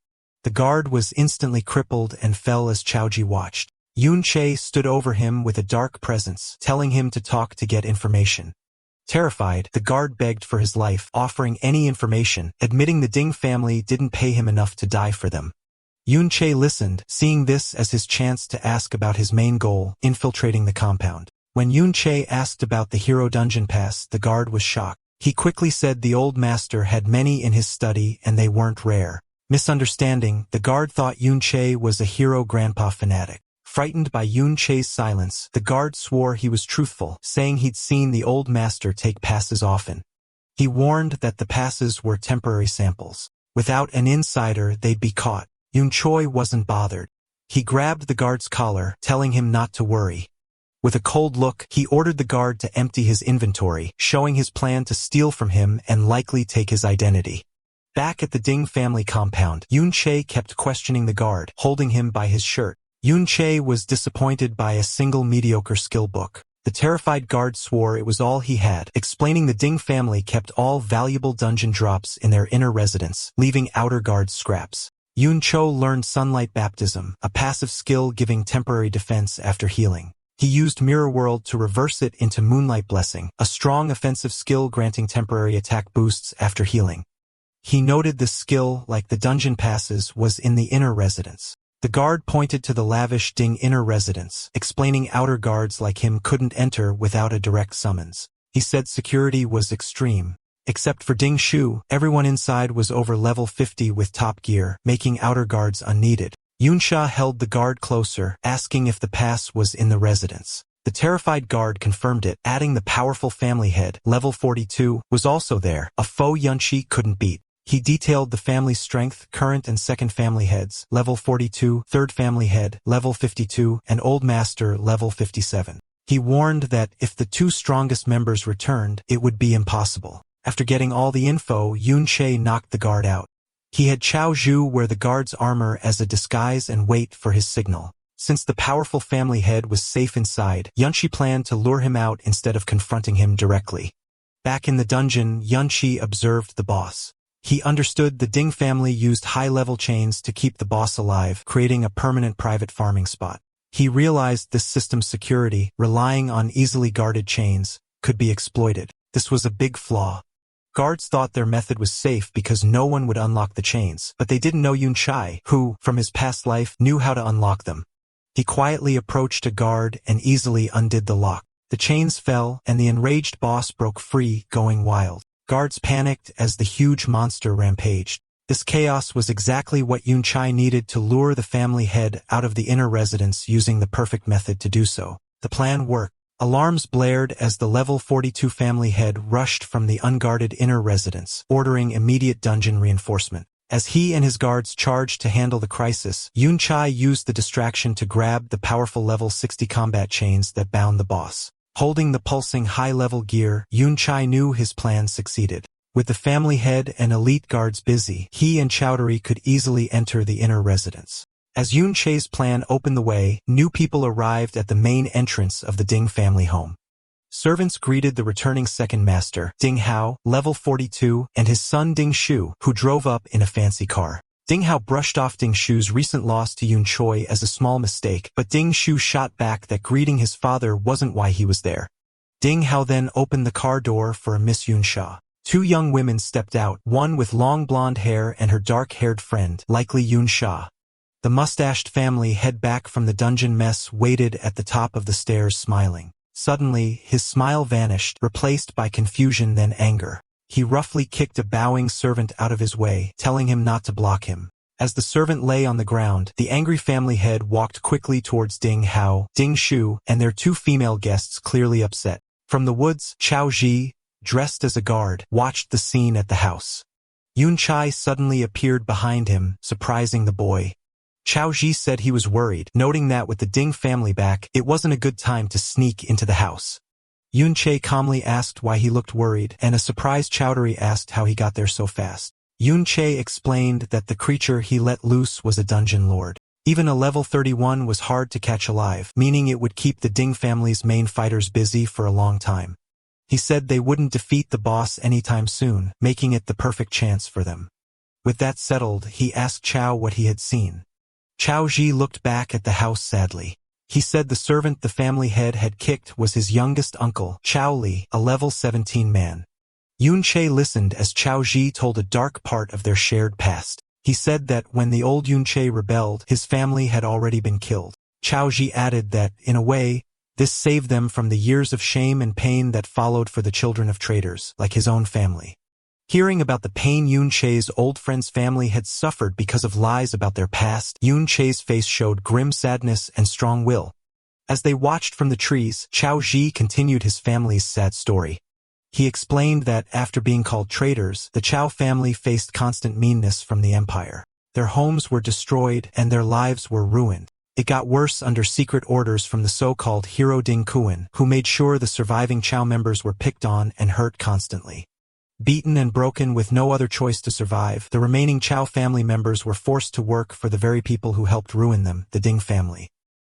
A: The guard was instantly crippled and fell as Chaoji watched. Yun-Che stood over him with a dark presence, telling him to talk to get information. Terrified, the guard begged for his life, offering any information, admitting the Ding family didn't pay him enough to die for them. Yun-Che listened, seeing this as his chance to ask about his main goal, infiltrating the compound. When Yun-Che asked about the hero dungeon pass, the guard was shocked. He quickly said the old master had many in his study and they weren't rare. Misunderstanding, the guard thought Yun-Che was a hero grandpa fanatic. Frightened by Yun-Che's silence, the guard swore he was truthful, saying he'd seen the old master take passes often. He warned that the passes were temporary samples. Without an insider, they'd be caught. Yun-Che wasn't bothered. He grabbed the guard's collar, telling him not to worry. With a cold look, he ordered the guard to empty his inventory, showing his plan to steal from him and likely take his identity. Back at the Ding family compound, Yun-Che kept questioning the guard, holding him by his shirt. Yun-Che was disappointed by a single mediocre skill book. The terrified guard swore it was all he had, explaining the Ding family kept all valuable dungeon drops in their inner residence, leaving outer guard scraps. Yun-Che learned Sunlight Baptism, a passive skill giving temporary defense after healing. He used Mirror World to reverse it into Moonlight Blessing, a strong offensive skill granting temporary attack boosts after healing. He noted this skill, like the dungeon passes, was in the inner residence. The guard pointed to the lavish Ding inner residence, explaining outer guards like him couldn't enter without a direct summons. He said security was extreme. Except for Ding Shu, everyone inside was over level 50 with top gear, making outer guards unneeded. Yunsha held the guard closer, asking if the pass was in the residence. The terrified guard confirmed it, adding the powerful family head, level 42, was also there, a foe Yunshi couldn't beat. He detailed the family's strength, current and second family heads, level 42, third family head, level 52, and old master, level 57. He warned that if the two strongest members returned, it would be impossible. After getting all the info, Yunche knocked the guard out. He had Chao Zhu wear the guard's armor as a disguise and wait for his signal. Since the powerful family head was safe inside, Yunshi planned to lure him out instead of confronting him directly. Back in the dungeon, Yunshi observed the boss. He understood the Ding family used high-level chains to keep the boss alive, creating a permanent private farming spot. He realized this system's security, relying on easily guarded chains, could be exploited. This was a big flaw. Guards thought their method was safe because no one would unlock the chains, but they didn't know Yunchai, who, from his past life, knew how to unlock them. He quietly approached a guard and easily undid the lock. The chains fell, and the enraged boss broke free, going wild. Guards panicked as the huge monster rampaged. This chaos was exactly what Yunchai needed to lure the family head out of the inner residence using the perfect method to do so. The plan worked. Alarms blared as the level 42 family head rushed from the unguarded inner residence, ordering immediate dungeon reinforcement. As he and his guards charged to handle the crisis, Yunchai used the distraction to grab the powerful level 60 combat chains that bound the boss. Holding the pulsing high-level gear, Yunchai knew his plan succeeded. With the family head and elite guards busy, he and Chowdhury could easily enter the inner residence. As Yunchai's plan opened the way, new people arrived at the main entrance of the Ding family home. Servants greeted the returning second master, Ding Hao, level 42, and his son Ding Shu, who drove up in a fancy car. Ding Hao brushed off Ding Shu's recent loss to Yun Choi as a small mistake, but Ding Shu shot back that greeting his father wasn't why he was there. Ding Hao then opened the car door for a Miss Yunsha. Two young women stepped out, one with long blonde hair and her dark-haired friend, likely Yunsha. The mustached family head back from the dungeon mess waited at the top of the stairs smiling. Suddenly, his smile vanished, replaced by confusion then anger. He roughly kicked a bowing servant out of his way, telling him not to block him. As the servant lay on the ground, the angry family head walked quickly towards Ding Hao, Ding Shu, and their two female guests clearly upset. From the woods, Chao Ji, dressed as a guard, watched the scene at the house. Yunchai suddenly appeared behind him, surprising the boy. Chao Ji said he was worried, noting that with the Ding family back, it wasn't a good time to sneak into the house. Yunche calmly asked why he looked worried, and a surprised Chowdhury asked how he got there so fast. Yunche explained that the creature he let loose was a dungeon lord. Even a level 31 was hard to catch alive, meaning it would keep the Ding family's main fighters busy for a long time. He said they wouldn't defeat the boss anytime soon, making it the perfect chance for them. With that settled, he asked Chao what he had seen. Chao Ji looked back at the house sadly. He said the servant the family head had kicked was his youngest uncle, Chao Li, a level 17 man. Yunche listened as Chao Ji told a dark part of their shared past. He said that when the old Yunche rebelled, his family had already been killed. Chao Ji added that, in a way, this saved them from the years of shame and pain that followed for the children of traitors, like his own family. Hearing about the pain Yunche's old friend's family had suffered because of lies about their past, Yunche's face showed grim sadness and strong will. As they watched from the trees, Chao Ji continued his family's sad story. He explained that after being called traitors, the Chao family faced constant meanness from the empire. Their homes were destroyed and their lives were ruined. It got worse under secret orders from the so-called hero Ding Kuan, who made sure the surviving Chao members were picked on and hurt constantly. Beaten and broken with no other choice to survive, the remaining Chao family members were forced to work for the very people who helped ruin them, the Ding family.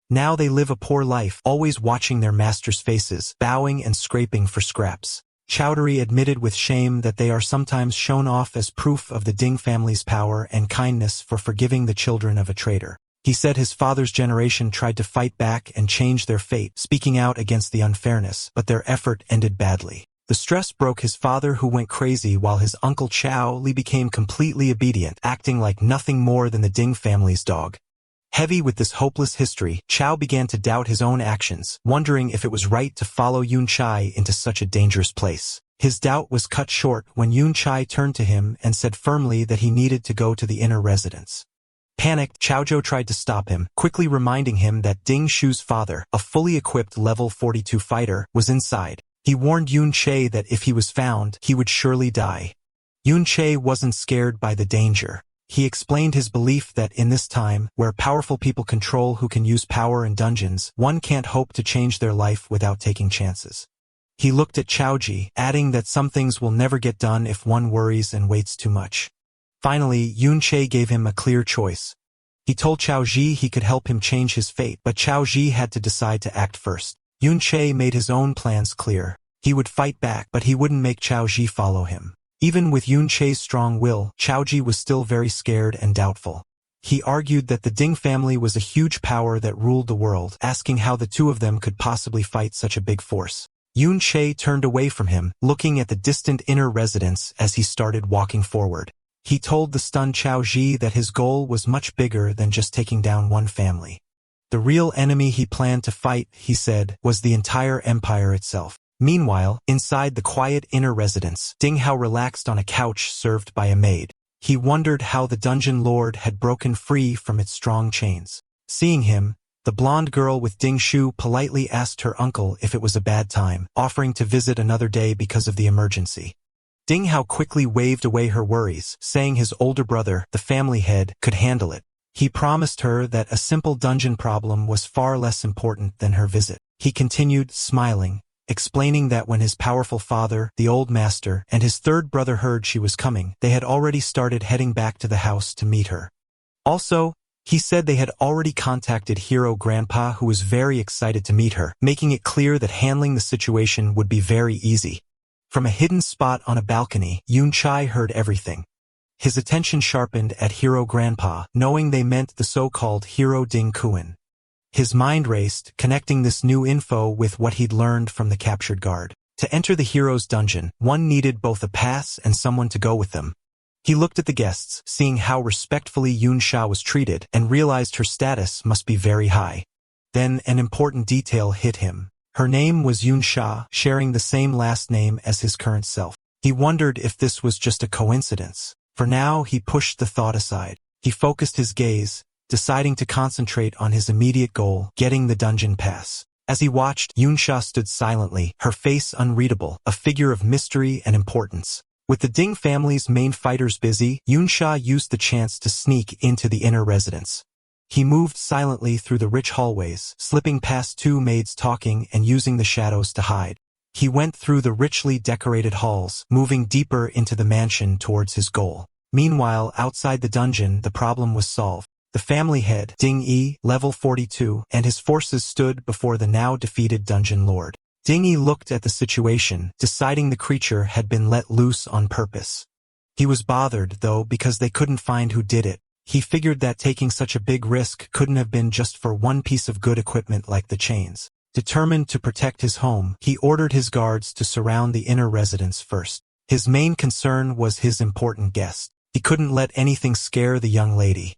A: Now they live a poor life, always watching their masters' faces, bowing and scraping for scraps. Chowdhury admitted with shame that they are sometimes shown off as proof of the Ding family's power and kindness for forgiving the children of a traitor. He said his father's generation tried to fight back and change their fate, speaking out against the unfairness, but their effort ended badly. The stress broke his father, who went crazy, while his uncle Chao Li became completely obedient, acting like nothing more than the Ding family's dog. Heavy with this hopeless history, Chao began to doubt his own actions, wondering if it was right to follow Yunchai into such a dangerous place. His doubt was cut short when Yun Chai turned to him and said firmly that he needed to go to the inner residence. Panicked, Chaozhou tried to stop him, quickly reminding him that Ding Shu's father, a fully equipped level 42 fighter, was inside. He warned Yun Chai that if he was found, he would surely die. Yun Chai wasn't scared by the danger. He explained his belief that in this time, where powerful people control who can use power in dungeons, one can't hope to change their life without taking chances. He looked at Chaoji, adding that some things will never get done if one worries and waits too much. Finally, Yun Chai gave him a clear choice. He told Chaoji he could help him change his fate, but Chaoji had to decide to act first. Yun Chai made his own plans clear. He would fight back, but he wouldn't make Chaoji follow him. Even with Yun Chai's strong will, Chaoji was still very scared and doubtful. He argued that the Ding family was a huge power that ruled the world, asking how the two of them could possibly fight such a big force. Yun Chai turned away from him, looking at the distant inner residence as he started walking forward. He told the stunned Chaoji that his goal was much bigger than just taking down one family. The real enemy he planned to fight, he said, was the entire empire itself. Meanwhile, inside the quiet inner residence, Ding Hao relaxed on a couch served by a maid. He wondered how the dungeon lord had broken free from its strong chains. Seeing him, the blonde girl with Ding Shu politely asked her uncle if it was a bad time, offering to visit another day because of the emergency. Ding Hao quickly waved away her worries, saying his older brother, the family head, could handle it. He promised her that a simple dungeon problem was far less important than her visit. He continued, smiling, explaining that when his powerful father, the old master, and his third brother heard she was coming, they had already started heading back to the house to meet her. Also, he said they had already contacted Hero Grandpa, who was very excited to meet her, making it clear that handling the situation would be very easy. From a hidden spot on a balcony, Yun Chai heard everything. His attention sharpened at Hero Grandpa, knowing they meant the so-called Hero Ding Kuan. His mind raced, connecting this new info with what he'd learned from the captured guard. To enter the hero's dungeon, one needed both a pass and someone to go with them. He looked at the guests, seeing how respectfully Yun Sha was treated, and realized her status must be very high. Then an important detail hit him. Her name was Yun Sha, sharing the same last name as his current self. He wondered if this was just a coincidence. For now, he pushed the thought aside. He focused his gaze, deciding to concentrate on his immediate goal, getting the dungeon pass. As he watched, Yun Sha stood silently, her face unreadable, a figure of mystery and importance. With the Ding family's main fighters busy, Yun Sha used the chance to sneak into the inner residence. He moved silently through the rich hallways, slipping past two maids talking and using the shadows to hide. He went through the richly decorated halls, moving deeper into the mansion towards his goal. Meanwhile, outside the dungeon, the problem was solved. The family head, Ding Yi, level 42, and his forces stood before the now defeated dungeon lord. Ding Yi looked at the situation, deciding the creature had been let loose on purpose. He was bothered, though, because they couldn't find who did it. He figured that taking such a big risk couldn't have been just for one piece of good equipment like the chains. Determined to protect his home, he ordered his guards to surround the inner residence first. His main concern was his important guest. He couldn't let anything scare the young lady.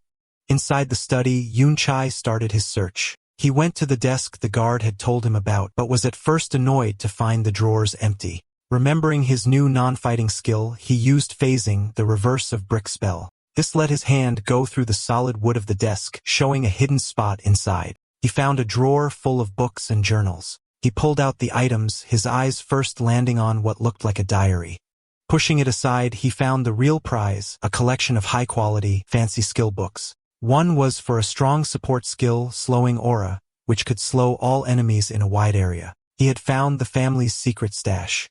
A: Inside the study, Yun Chai started his search. He went to the desk the guard had told him about, but was at first annoyed to find the drawers empty. Remembering his new non-fighting skill, he used phasing, the reverse of brick spell. This let his hand go through the solid wood of the desk, showing a hidden spot inside. He found a drawer full of books and journals. He pulled out the items, his eyes first landing on what looked like a diary. Pushing it aside, he found the real prize, a collection of high-quality, fancy skill books. One was for a strong support skill, Slowing Aura, which could slow all enemies in a wide area. He had found the family's secret stash.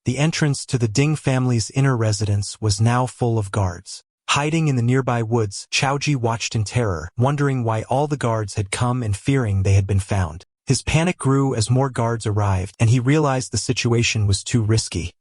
A: The entrance to the Ding family's inner residence was now full of guards. Hiding in the nearby woods, Chaoji watched in terror, wondering why all the guards had come and fearing they had been found. His panic grew as more guards arrived, and he realized the situation was too risky.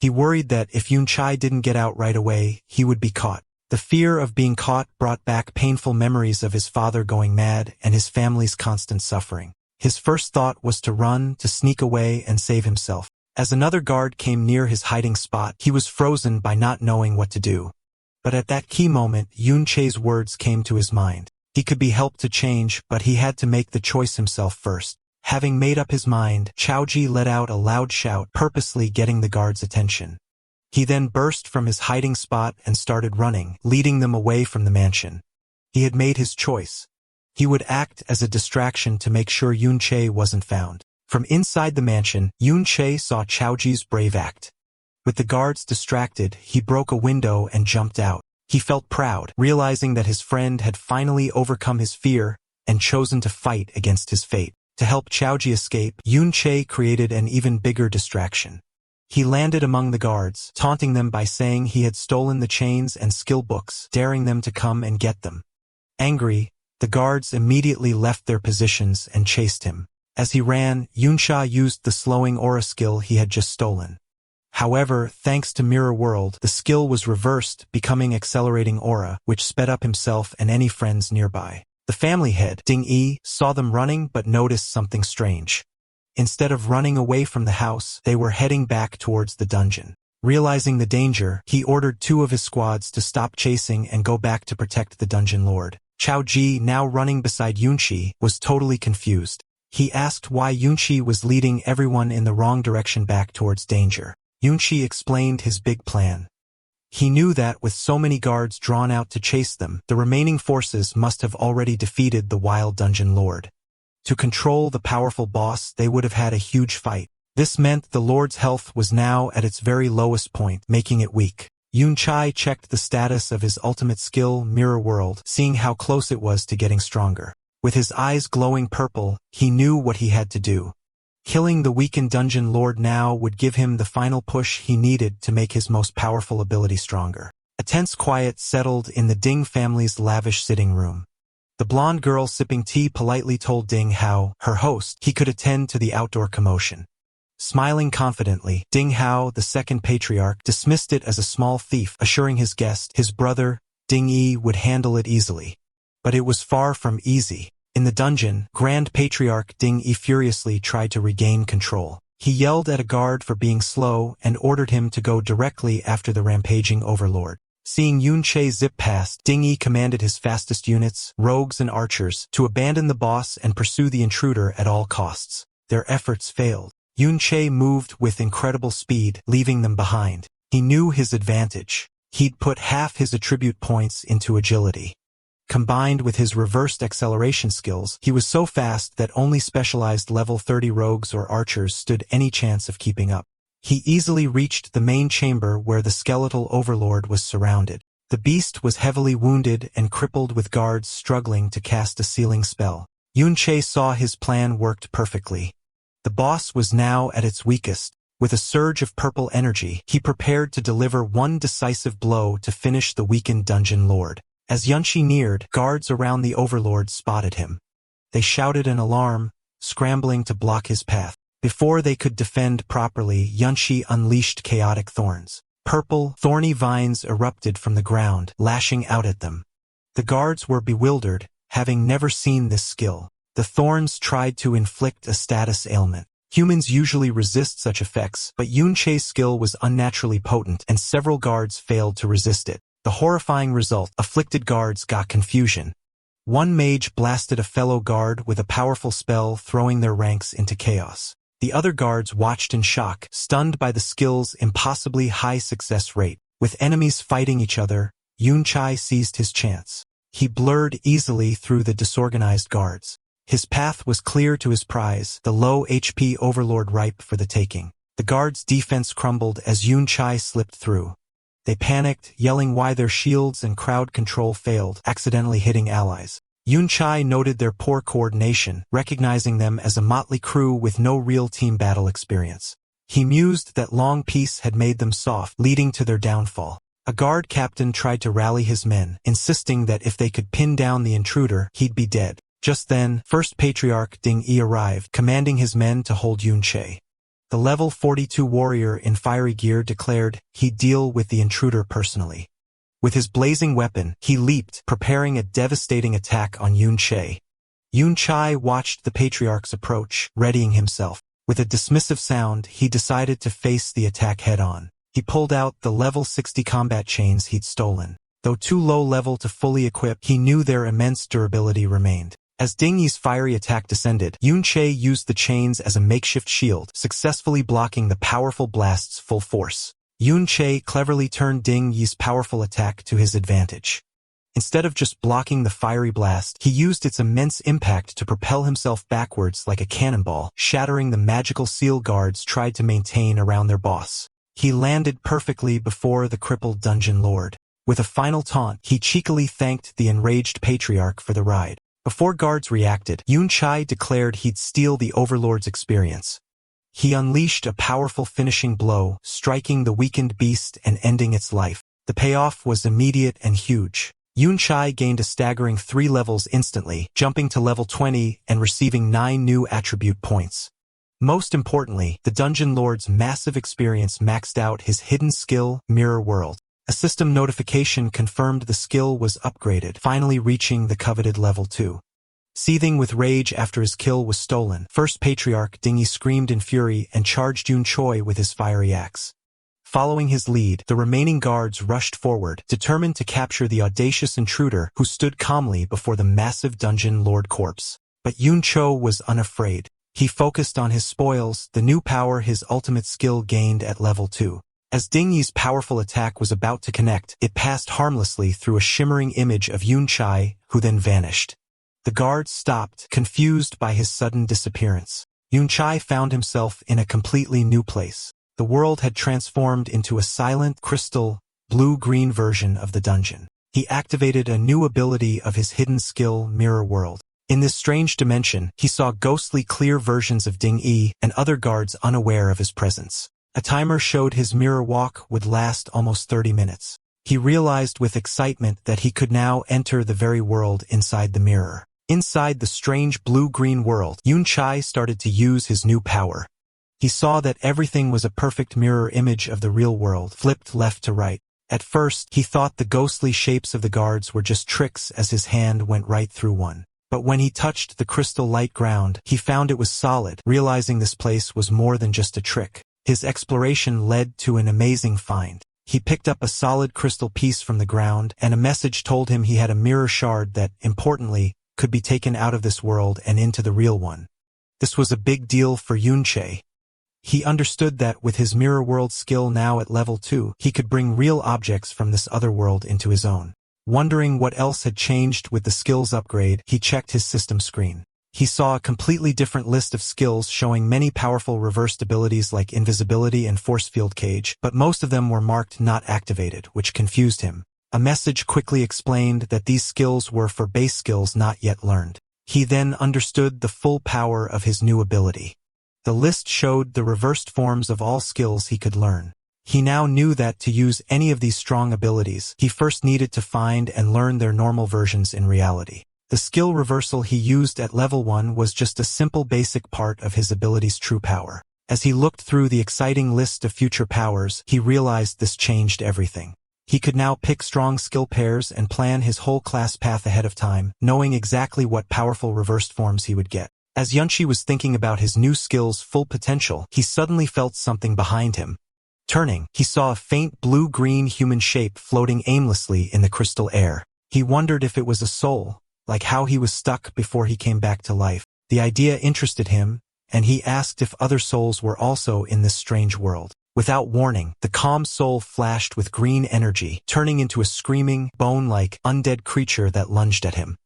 A: He worried that if Yun Chai didn't get out right away, he would be caught. The fear of being caught brought back painful memories of his father going mad and his family's constant suffering. His first thought was to run, to sneak away and save himself. As another guard came near his hiding spot, he was frozen by not knowing what to do. But at that key moment, Yun Chai's words came to his mind. He could be helped to change, but he had to make the choice himself first. Having made up his mind, Chaoji let out a loud shout, purposely getting the guards' attention. He then burst from his hiding spot and started running, leading them away from the mansion. He had made his choice. He would act as a distraction to make sure Yunche wasn't found. From inside the mansion, Yunche saw Chaoji's brave act. With the guards distracted, he broke a window and jumped out. He felt proud, realizing that his friend had finally overcome his fear and chosen to fight against his fate. To help Chaoji escape, Yunche created an even bigger distraction. He landed among the guards, taunting them by saying he had stolen the chains and skill books, daring them to come and get them. Angry, the guards immediately left their positions and chased him. As he ran, Yuncha used the slowing aura skill he had just stolen. However, thanks to Mirror World, the skill was reversed, becoming accelerating aura, which sped up himself and any friends nearby. The family head, Ding-E, saw them running but noticed something strange. Instead of running away from the house, they were heading back towards the dungeon. Realizing the danger, he ordered 2 of his squads to stop chasing and go back to protect the dungeon lord. Chaoji, now running beside Yunchi, was totally confused. He asked why Yunchi was leading everyone in the wrong direction back towards danger. Yunchi explained his big plan. He knew that with so many guards drawn out to chase them, the remaining forces must have already defeated the wild dungeon lord. To control the powerful boss, they would have had a huge fight. This meant the lord's health was now at its very lowest point, making it weak. Yunchai checked the status of his ultimate skill, Mirror World, seeing how close it was to getting stronger. With his eyes glowing purple, he knew what he had to do. Killing the weakened dungeon lord now would give him the final push he needed to make his most powerful ability stronger. A tense quiet settled in the Ding family's lavish sitting room. The blonde girl sipping tea politely told Ding how, her host, he could attend to the outdoor commotion. Smiling confidently, Ding Hao, the second patriarch, dismissed it as a small thief, assuring his guest, his brother, Ding-E, would handle it easily. But it was far from easy. In the dungeon, Grand Patriarch Ding-E furiously tried to regain control. He yelled at a guard for being slow and ordered him to go directly after the rampaging overlord. Seeing Yunche zip past, Ding-E commanded his fastest units, rogues and archers, to abandon the boss and pursue the intruder at all costs. Their efforts failed. Yunche moved with incredible speed, leaving them behind. He knew his advantage. He'd put half his attribute points into agility. Combined with his reversed acceleration skills, he was so fast that only specialized level 30 rogues or archers stood any chance of keeping up. He easily reached the main chamber where the skeletal overlord was surrounded. The beast was heavily wounded and crippled with guards struggling to cast a sealing spell. Yunche saw his plan worked perfectly. The boss was now at its weakest. With a surge of purple energy, he prepared to deliver one decisive blow to finish the weakened dungeon lord. As Yunchi neared, guards around the overlord spotted him. They shouted an alarm, scrambling to block his path. Before they could defend properly, Yunchi unleashed chaotic thorns. Purple, thorny vines erupted from the ground, lashing out at them. The guards were bewildered, having never seen this skill. The thorns tried to inflict a status ailment. Humans usually resist such effects, but Yunche's skill was unnaturally potent, and several guards failed to resist it. The horrifying result, afflicted guards got confusion. One mage blasted a fellow guard with a powerful spell, throwing their ranks into chaos. The other guards watched in shock, stunned by the skill's impossibly high success rate. With enemies fighting each other, Yunchai seized his chance. He blurred easily through the disorganized guards. His path was clear to his prize, the low HP overlord ripe for the taking. The guards' defense crumbled as Yunchai slipped through. They panicked, yelling why their shields and crowd control failed, accidentally hitting allies. Yunchai noted their poor coordination, recognizing them as a motley crew with no real team battle experience. He mused that long peace had made them soft, leading to their downfall. A guard captain tried to rally his men, insisting that if they could pin down the intruder, he'd be dead. Just then, First Patriarch Ding-E arrived, commanding his men to hold Yunche. The level 42 warrior in fiery gear declared he'd deal with the intruder personally. With his blazing weapon, he leaped, preparing a devastating attack on Yunche. Yunchai watched the patriarch's approach, readying himself. With a dismissive sound, he decided to face the attack head-on. He pulled out the level 60 combat chains he'd stolen. Though too low level to fully equip, he knew their immense durability remained. As Ding Yi's fiery attack descended, Yunche used the chains as a makeshift shield, successfully blocking the powerful blast's full force. Yunche cleverly turned Ding Yi's powerful attack to his advantage. Instead of just blocking the fiery blast, he used its immense impact to propel himself backwards like a cannonball, shattering the magical seal guards tried to maintain around their boss. He landed perfectly before the crippled dungeon lord. With a final taunt, he cheekily thanked the enraged patriarch for the ride. Before guards reacted, Yunche declared he'd steal the overlord's experience. He unleashed a powerful finishing blow, striking the weakened beast and ending its life. The payoff was immediate and huge. Yunche gained a staggering 3 levels instantly, jumping to level 20 and receiving 9 new attribute points. Most importantly, the Dungeon Lord's massive experience maxed out his hidden skill, Mirror World. A system notification confirmed the skill was upgraded, finally reaching the coveted level 2. Seething with rage after his kill was stolen, First Patriarch Ding Yi screamed in fury and charged Yunche with his fiery axe. Following his lead, the remaining guards rushed forward, determined to capture the audacious intruder who stood calmly before the massive Dungeon Lord corpse. But Yunche was unafraid. He focused on his spoils, the new power his ultimate skill gained at level 2. As Ding Yi's powerful attack was about to connect, it passed harmlessly through a shimmering image of Yunche, who then vanished. The guards stopped, confused by his sudden disappearance. Yunche found himself in a completely new place. The world had transformed into a silent, crystal, blue-green version of the dungeon. He activated a new ability of his hidden skill, Mirror World. In this strange dimension, he saw ghostly clear versions of Ding Yi and other guards unaware of his presence. A timer showed his mirror walk would last almost 30 minutes. He realized with excitement that he could now enter the very world inside the mirror. Inside the strange blue-green world, Yunche started to use his new power. He saw that everything was a perfect mirror image of the real world, flipped left to right. At first, he thought the ghostly shapes of the guards were just tricks as his hand went right through one. But when he touched the crystal light ground, he found it was solid, realizing this place was more than just a trick. His exploration led to an amazing find. He picked up a solid crystal piece from the ground, and a message told him he had a mirror shard that, importantly, could be taken out of this world and into the real one. This was a big deal for Yunche. He understood that with his mirror world skill now at level 2, he could bring real objects from this other world into his own. Wondering what else had changed with the skills upgrade, he checked his system screen. He saw a completely different list of skills showing many powerful reversed abilities like invisibility and force field cage, but most of them were marked not activated, which confused him. A message quickly explained that these skills were for base skills not yet learned. He then understood the full power of his new ability. The list showed the reversed forms of all skills he could learn. He now knew that to use any of these strong abilities, he first needed to find and learn their normal versions in reality. The skill reversal he used at level 1 was just a simple basic part of his ability's true power. As he looked through the exciting list of future powers, he realized this changed everything. He could now pick strong skill pairs and plan his whole class path ahead of time, knowing exactly what powerful reversed forms he would get. As Yunche was thinking about his new skill's full potential, he suddenly felt something behind him. Turning, he saw a faint blue-green human shape floating aimlessly in the crystal air. He wondered if it was a soul, like how he was stuck before he came back to life. The idea interested him, and he asked if other souls were also in this strange world. Without warning, the calm soul flashed with green energy, turning into a screaming, bone-like, undead creature that lunged at him.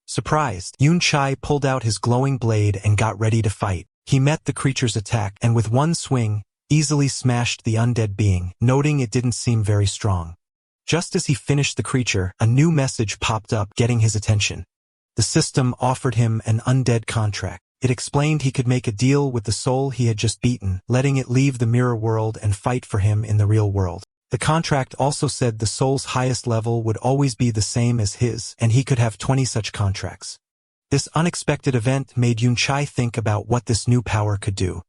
A: Surprised, Yunche pulled out his glowing blade and got ready to fight. He met the creature's attack, and with one swing, easily smashed the undead being, noting it didn't seem very strong. Just as he finished the creature, a new message popped up, getting his attention. The system offered him an undead contract. It explained he could make a deal with the soul he had just beaten, letting it leave the mirror world and fight for him in the real world. The contract also said the soul's highest level would always be the same as his, and he could have 20 such contracts. This unexpected event made Yunche think about what this new power could do.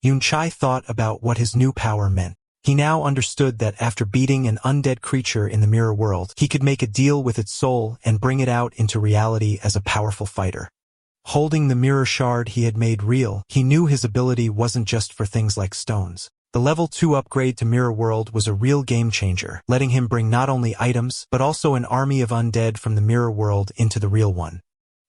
A: Yunche thought about what his new power meant. He now understood that after beating an undead creature in the mirror world, he could make a deal with its soul and bring it out into reality as a powerful fighter. Holding the mirror shard he had made real, he knew his ability wasn't just for things like stones. The level 2 upgrade to Mirror World was a real game changer, letting him bring not only items, but also an army of undead from the mirror world into the real one.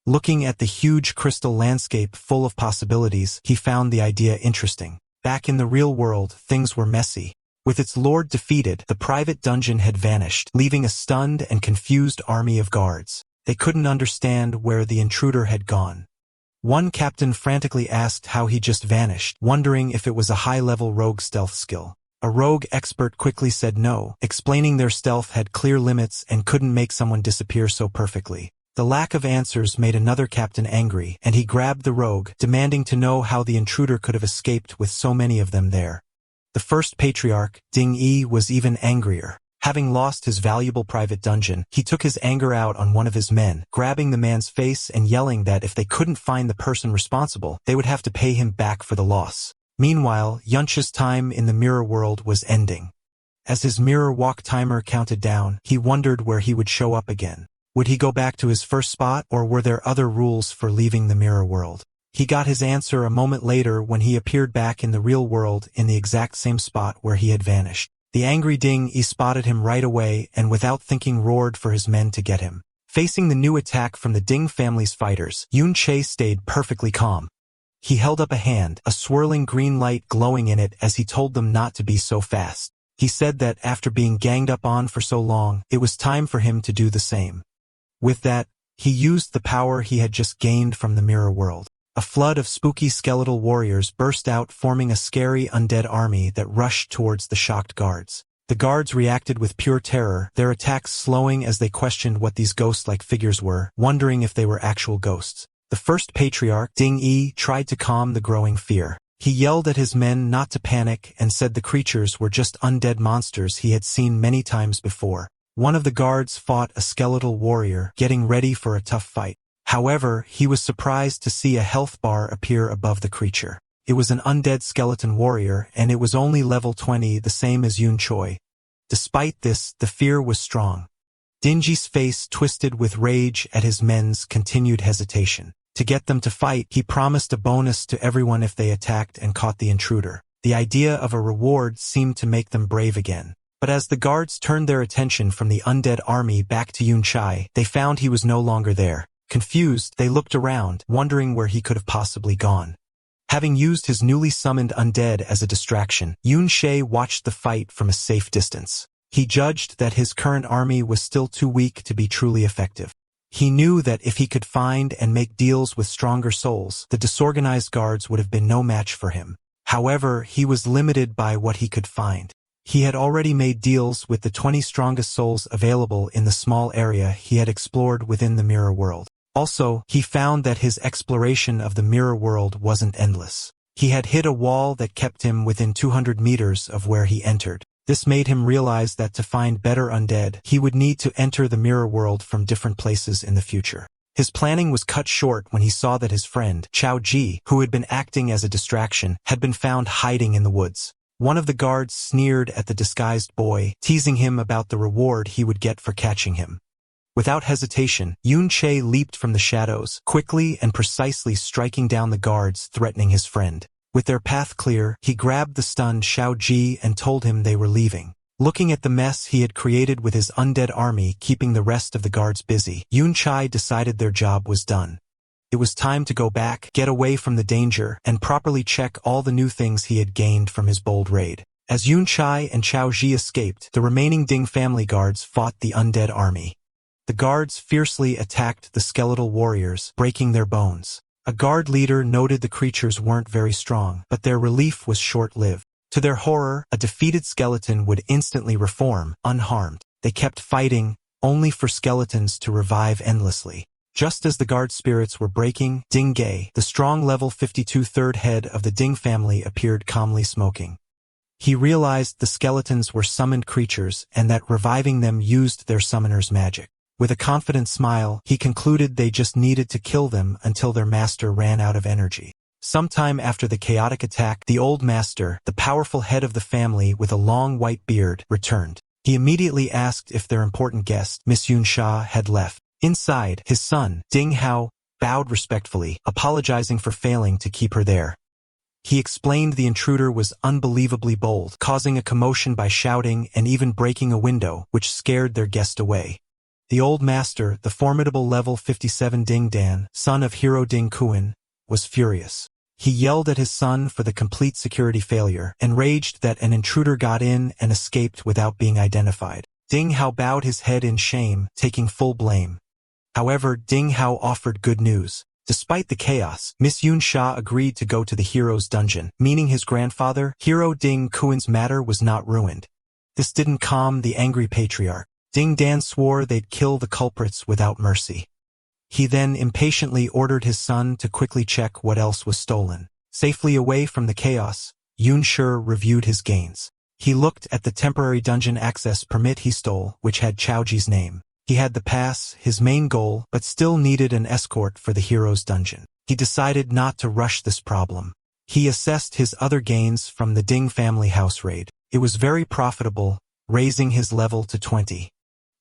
A: Looking at the huge crystal landscape full of possibilities, he found the idea interesting. Back in the real world, things were messy. With its lord defeated, the private dungeon had vanished, leaving a stunned and confused army of guards. They couldn't understand where the intruder had gone. One captain frantically asked how he just vanished, wondering if it was a high-level rogue stealth skill. A rogue expert quickly said no, explaining their stealth had clear limits and couldn't make someone disappear so perfectly. The lack of answers made another captain angry, and he grabbed the rogue, demanding to know how the intruder could have escaped with so many of them there. The first patriarch, Ding Yi, was even angrier. Having lost his valuable private dungeon, he took his anger out on one of his men, grabbing the man's face and yelling that if they couldn't find the person responsible, they would have to pay him back for the loss. Meanwhile, Yuncha's time in the mirror world was ending. As his mirror walk timer counted down, he wondered where he would show up again. Would he go back to his first spot, or were there other rules for leaving the mirror world? He got his answer a moment later when he appeared back in the real world in the exact same spot where he had vanished. The angry Ding Yi spotted him right away and without thinking roared for his men to get him. Facing the new attack from the Ding family's fighters, Yun Che stayed perfectly calm. He held up a hand, a swirling green light glowing in it as he told them not to be so fast. He said that after being ganged up on for so long, it was time for him to do the same. With that, he used the power he had just gained from the mirror world. A flood of spooky skeletal warriors burst out, forming a scary undead army that rushed towards the shocked guards. The guards reacted with pure terror, their attacks slowing as they questioned what these ghost-like figures were, wondering if they were actual ghosts. The first patriarch, Ding Yi, tried to calm the growing fear. He yelled at his men not to panic and said the creatures were just undead monsters he had seen many times before. One of the guards fought a skeletal warrior, getting ready for a tough fight. However, he was surprised to see a health bar appear above the creature. It was an undead skeleton warrior, and it was only level 20, the same as Yun Choi. Despite this, the fear was strong. Dingy's face twisted with rage at his men's continued hesitation. To get them to fight, he promised a bonus to everyone if they attacked and caught the intruder. The idea of a reward seemed to make them brave again. But as the guards turned their attention from the undead army back to Yun Chai, they found he was no longer there. Confused, they looked around, wondering where he could have possibly gone. Having used his newly summoned undead as a distraction, Yun She watched the fight from a safe distance. He judged that his current army was still too weak to be truly effective. He knew that if he could find and make deals with stronger souls, the disorganized guards would have been no match for him. However, he was limited by what he could find. He had already made deals with the 20 strongest souls available in the small area he had explored within the mirror world. Also, he found that his exploration of the mirror world wasn't endless. He had hit a wall that kept him within 200 meters of where he entered. This made him realize that to find better undead, he would need to enter the mirror world from different places in the future. His planning was cut short when he saw that his friend, Chao Ji, who had been acting as a distraction, had been found hiding in the woods. One of the guards sneered at the disguised boy, teasing him about the reward he would get for catching him. Without hesitation, Yun Che leaped from the shadows, quickly and precisely striking down the guards threatening his friend. With their path clear, he grabbed the stunned Xiao Ji and told him they were leaving. Looking at the mess he had created with his undead army keeping the rest of the guards busy, Yun Chai decided their job was done. It was time to go back, get away from the danger, and properly check all the new things he had gained from his bold raid. As Yun Chai and Xiao Ji escaped, the remaining Ding family guards fought the undead army. The guards fiercely attacked the skeletal warriors, breaking their bones. A guard leader noted the creatures weren't very strong, but their relief was short-lived. To their horror, a defeated skeleton would instantly reform, unharmed. They kept fighting, only for skeletons to revive endlessly. Just as the guard spirits were breaking, Ding Gei, the strong level 52 third head of the Ding family, appeared calmly smoking. He realized the skeletons were summoned creatures and that reviving them used their summoner's magic. With a confident smile, he concluded they just needed to kill them until their master ran out of energy. Sometime after the chaotic attack, the old master, the powerful head of the family with a long white beard, returned. He immediately asked if their important guest, Miss Yun Sha, had left. Inside, his son, Ding Hao, bowed respectfully, apologizing for failing to keep her there. He explained the intruder was unbelievably bold, causing a commotion by shouting and even breaking a window, which scared their guest away. The old master, the formidable level 57 Ding Dan, son of Hero Ding Kuan, was furious. He yelled at his son for the complete security failure, and raged that an intruder got in and escaped without being identified. Ding Hao bowed his head in shame, taking full blame. However, Ding Hao offered good news. Despite the chaos, Miss Yun Sha agreed to go to the hero's dungeon, meaning his grandfather, Hero Ding Kuan's matter was not ruined. This didn't calm the angry patriarch. Ding Dan swore they'd kill the culprits without mercy. He then impatiently ordered his son to quickly check what else was stolen. Safely away from the chaos, Yun Shi reviewed his gains. He looked at the temporary dungeon access permit he stole, which had Chaoji's name. He had the pass, his main goal, but still needed an escort for the hero's dungeon. He decided not to rush this problem. He assessed his other gains from the Ding family house raid. It was very profitable, raising his level to 20.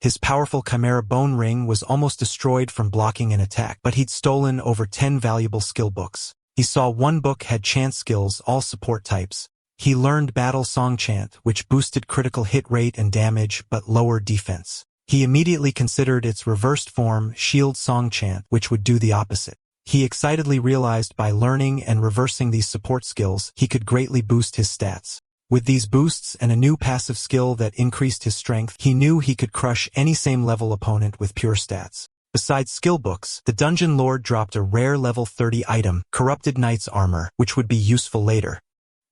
A: His powerful Chimera Bone Ring was almost destroyed from blocking an attack, but he'd stolen over 10 valuable skill books. He saw one book had chant skills, all support types. He learned Battle Song Chant, which boosted critical hit rate and damage but lowered defense. He immediately considered its reversed form, Shield Song Chant, which would do the opposite. He excitedly realized by learning and reversing these support skills, he could greatly boost his stats. With these boosts and a new passive skill that increased his strength, he knew he could crush any same-level opponent with pure stats. Besides skill books, the Dungeon Lord dropped a rare level 30 item, Corrupted Knight's Armor, which would be useful later.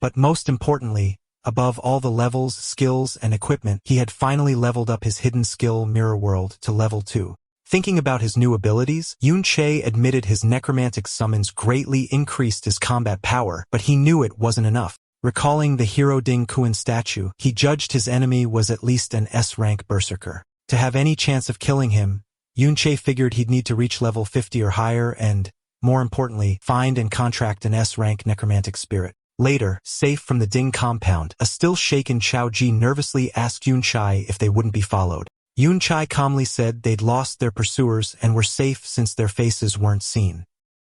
A: But most importantly, above all the levels, skills, and equipment, he had finally leveled up his hidden skill Mirror World to level 2. Thinking about his new abilities, Yun Che admitted his necromantic summons greatly increased his combat power, but he knew it wasn't enough. Recalling the Hero Ding Kuan statue, he judged his enemy was at least an S-rank berserker. To have any chance of killing him, Yun Che figured he'd need to reach level 50 or higher and, more importantly, find and contract an S-rank necromantic spirit. Later, safe from the Ding compound, a still shaken Chao Ji nervously asked Yun Chai if they wouldn't be followed. Yun Chai calmly said they'd lost their pursuers and were safe since their faces weren't seen.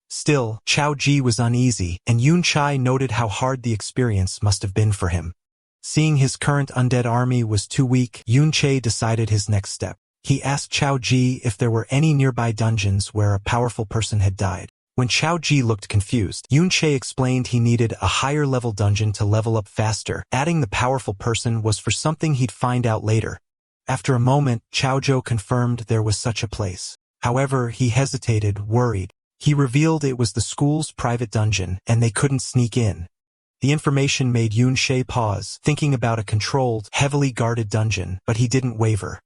A: Still, Chao Ji was uneasy, and Yun Chai noted how hard the experience must have been for him. Seeing his current undead army was too weak, Yun Che decided his next step. He asked Chao Ji if there were any nearby dungeons where a powerful person had died. When Chao Ji looked confused, Yun Che explained he needed a higher-level dungeon to level up faster, adding the powerful person was for something he'd find out later. After a moment, Chao Zhou confirmed there was such a place. However, he hesitated, worried. He revealed it was the school's private dungeon, and they couldn't sneak in. The information made Yun Che pause, thinking about a controlled, heavily guarded dungeon, but he didn't waver.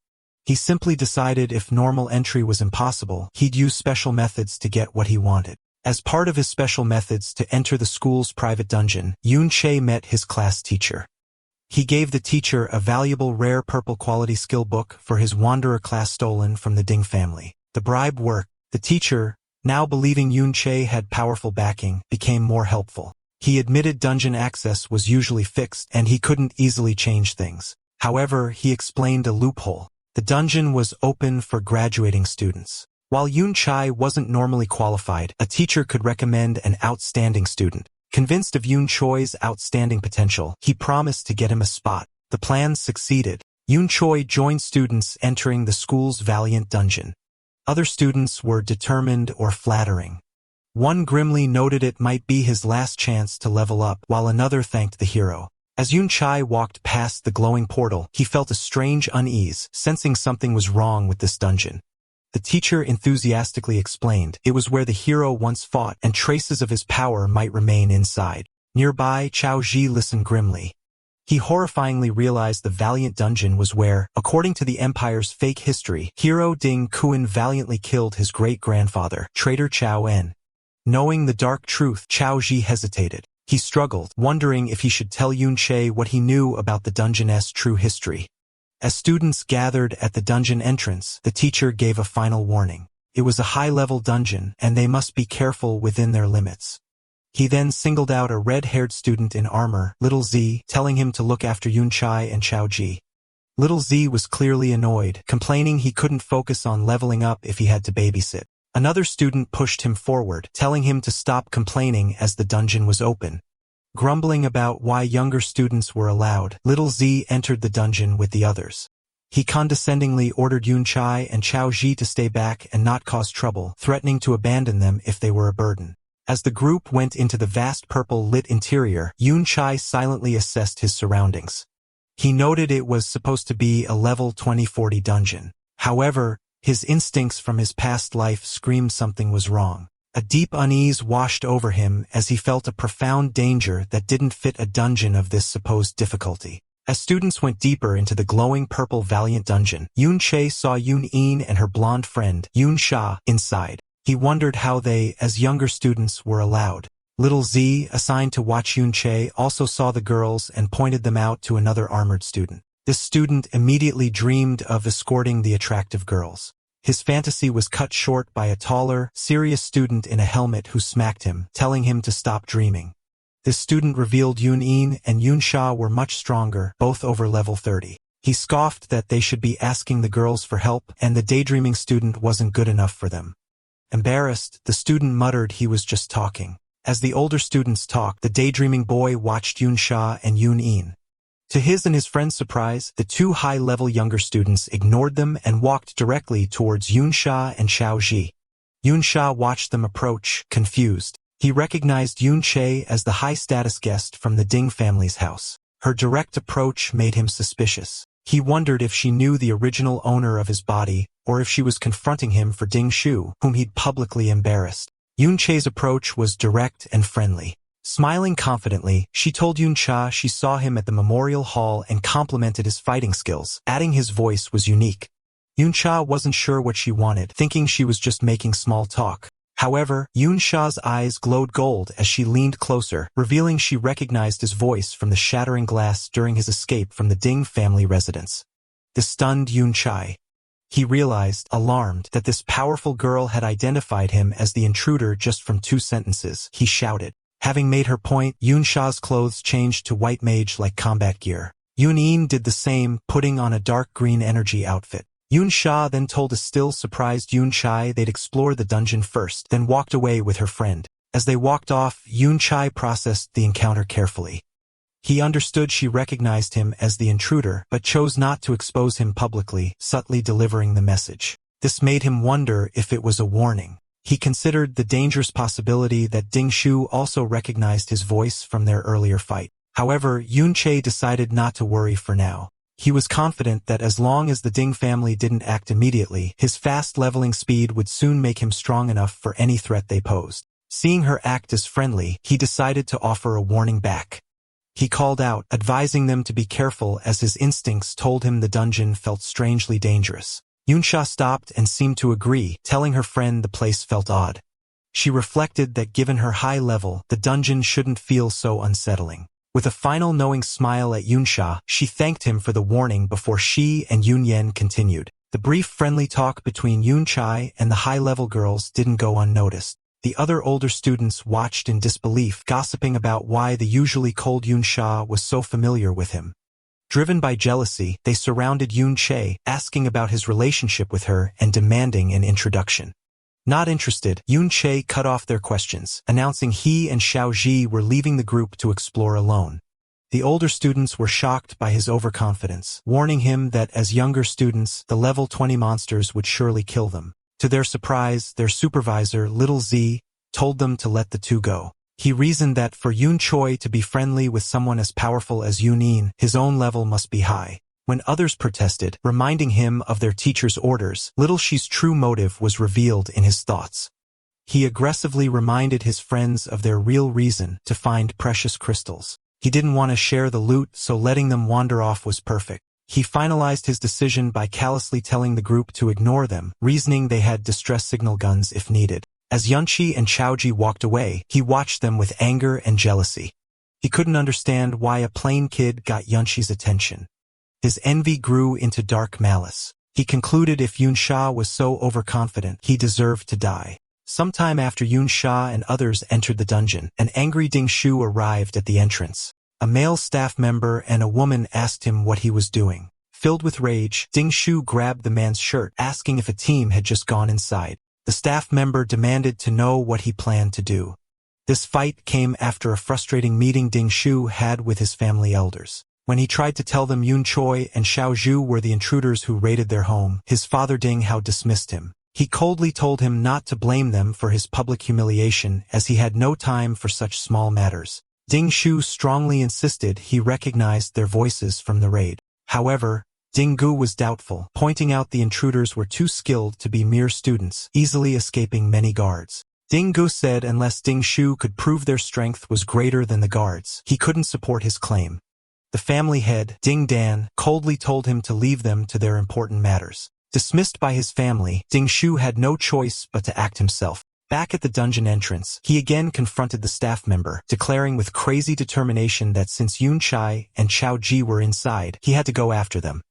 A: He simply decided if normal entry was impossible, he'd use special methods to get what he wanted. As part of his special methods to enter the school's private dungeon, Yun Che met his class teacher. He gave the teacher a valuable rare purple quality skill book for his Wanderer class stolen from the Ding family. The bribe worked. The teacher, now believing Yun Che had powerful backing, became more helpful. He admitted dungeon access was usually fixed and he couldn't easily change things. However, he explained a loophole. The dungeon was open for graduating students. While Yun Chai wasn't normally qualified, a teacher could recommend an outstanding student. Convinced of Yun Choi's outstanding potential, he promised to get him a spot. The plan succeeded. Yun Choi joined students entering the school's valiant dungeon. Other students were determined or flattering. One grimly noted it might be his last chance to level up, while another thanked the hero. As Yun Chai walked past the glowing portal, he felt a strange unease, sensing something was wrong with this dungeon. The teacher enthusiastically explained it was where the hero once fought and traces of his power might remain inside. Nearby, Chao Ji listened grimly. He horrifyingly realized the valiant dungeon was where, according to the Empire's fake history, Hero Ding Kuan valiantly killed his great-grandfather, traitor Chao En. Knowing the dark truth, Chao Ji hesitated. He struggled, wondering if he should tell Yun Che what he knew about the dungeon's true history. As students gathered at the dungeon entrance, the teacher gave a final warning. It was a high-level dungeon, and they must be careful within their limits. He then singled out a red-haired student in armor, Little Z, telling him to look after Yun Chai and Chao Ji. Little Z was clearly annoyed, complaining he couldn't focus on leveling up if he had to babysit. Another student pushed him forward, telling him to stop complaining as the dungeon was open. Grumbling about why younger students were allowed, Little Z entered the dungeon with the others. He condescendingly ordered Yun Chai and Chao Ji to stay back and not cause trouble, threatening to abandon them if they were a burden. As the group went into the vast purple-lit interior, Yun Chai silently assessed his surroundings. He noted it was supposed to be a level 2040 dungeon. However, his instincts from his past life screamed something was wrong. A deep unease washed over him as he felt a profound danger that didn't fit a dungeon of this supposed difficulty. As students went deeper into the glowing purple Valiant dungeon, Yun Che saw Yun In and her blonde friend, Yun Sha, inside. He wondered how they, as younger students, were allowed. Little Z, assigned to watch Yun Che, also saw the girls and pointed them out to another armored student. This student immediately dreamed of escorting the attractive girls. His fantasy was cut short by a taller, serious student in a helmet who smacked him, telling him to stop dreaming. This student revealed Yun In and Yun Sha were much stronger, both over level 30. He scoffed that they should be asking the girls for help, and the daydreaming student wasn't good enough for them. Embarrassed, the student muttered he was just talking. As the older students talked, the daydreaming boy watched Yun Sha and Yun In. To his and his friend's surprise, the two high-level younger students ignored them and walked directly towards Yun Sha and Chao Ji. Yun Sha watched them approach, confused. He recognized Yun Che as the high-status guest from the Ding family's house. Her direct approach made him suspicious. He wondered if she knew the original owner of his body, or if she was confronting him for Ding Shu, whom he'd publicly embarrassed. Yun Che's approach was direct and friendly. Smiling confidently, she told Yun Cha she saw him at the memorial hall and complimented his fighting skills, adding his voice was unique. Yun Cha wasn't sure what she wanted, thinking she was just making small talk. However, Yun Sha's eyes glowed gold as she leaned closer, revealing she recognized his voice from the shattering glass during his escape from the Ding family residence. This stunned Yun Chai. He realized, alarmed, that this powerful girl had identified him as the intruder just from 2 sentences. He shouted. Having made her point, Yun Sha's clothes changed to white mage-like combat gear. Yun In did the same, putting on a dark green energy outfit. Yun Sha then told a still surprised Yun Chai they'd explore the dungeon first, then walked away with her friend. As they walked off, Yun Chai processed the encounter carefully. He understood she recognized him as the intruder, but chose not to expose him publicly, subtly delivering the message. This made him wonder if it was a warning. He considered the dangerous possibility that Ding Shu also recognized his voice from their earlier fight. However, Yun Che decided not to worry for now. He was confident that as long as the Ding family didn't act immediately, his fast leveling speed would soon make him strong enough for any threat they posed. Seeing her act as friendly, he decided to offer a warning back. He called out, advising them to be careful as his instincts told him the dungeon felt strangely dangerous. Yun Sha stopped and seemed to agree, telling her friend the place felt odd. She reflected that given her high level, the dungeon shouldn't feel so unsettling. With a final knowing smile at Yun Sha, she thanked him for the warning before she and Yun Yen continued. The brief friendly talk between Yun Chai and the high-level girls didn't go unnoticed. The other older students watched in disbelief, gossiping about why the usually cold Yun Sha was so familiar with him. Driven by jealousy, they surrounded Yun Che, asking about his relationship with her and demanding an introduction. Not interested, Yun Che cut off their questions, announcing he and Xiao Ji were leaving the group to explore alone. The older students were shocked by his overconfidence, warning him that as younger students, the level 20 monsters would surely kill them. To their surprise, their supervisor, Little Z, told them to let the two go. He reasoned that for Yun Choi to be friendly with someone as powerful as Yun In, his own level must be high. When others protested, reminding him of their teacher's orders, Little Shi's true motive was revealed in his thoughts. He aggressively reminded his friends of their real reason to find precious crystals. He didn't want to share the loot, so letting them wander off was perfect. He finalized his decision by callously telling the group to ignore them, reasoning they had distress signal guns if needed. As Yunchi and Chaoji walked away, he watched them with anger and jealousy. He couldn't understand why a plain kid got Yunchi's attention. His envy grew into dark malice. He concluded if Yun Sha was so overconfident, he deserved to die. Sometime after Yun Sha and others entered the dungeon, an angry Ding Shu arrived at the entrance. A male staff member and a woman asked him what he was doing. Filled with rage, Ding Shu grabbed the man's shirt, asking if a team had just gone inside. The staff member demanded to know what he planned to do. This fight came after a frustrating meeting Ding Shu had with his family elders. When he tried to tell them Yun Choi and Xiao Zhu were the intruders who raided their home, his father Ding Hao dismissed him. He coldly told him not to blame them for his public humiliation as he had no time for such small matters. Ding Shu strongly insisted he recognized their voices from the raid. However, Ding Gu was doubtful, pointing out the intruders were too skilled to be mere students, easily escaping many guards. Ding Gu said unless Ding Shu could prove their strength was greater than the guards, he couldn't support his claim. The family head, Ding Dan, coldly told him to leave them to their important matters. Dismissed by his family, Ding Shu had no choice but to act himself. Back at the dungeon entrance, he again confronted the staff member, declaring with crazy determination that since Yun Chai and Chao Ji were inside, he had to go after them.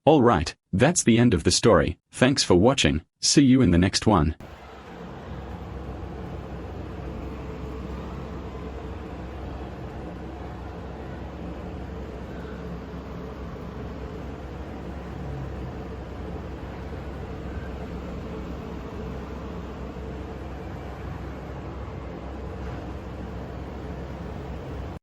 B: Alright, that's the end of the story. Thanks for watching. See you in the next one.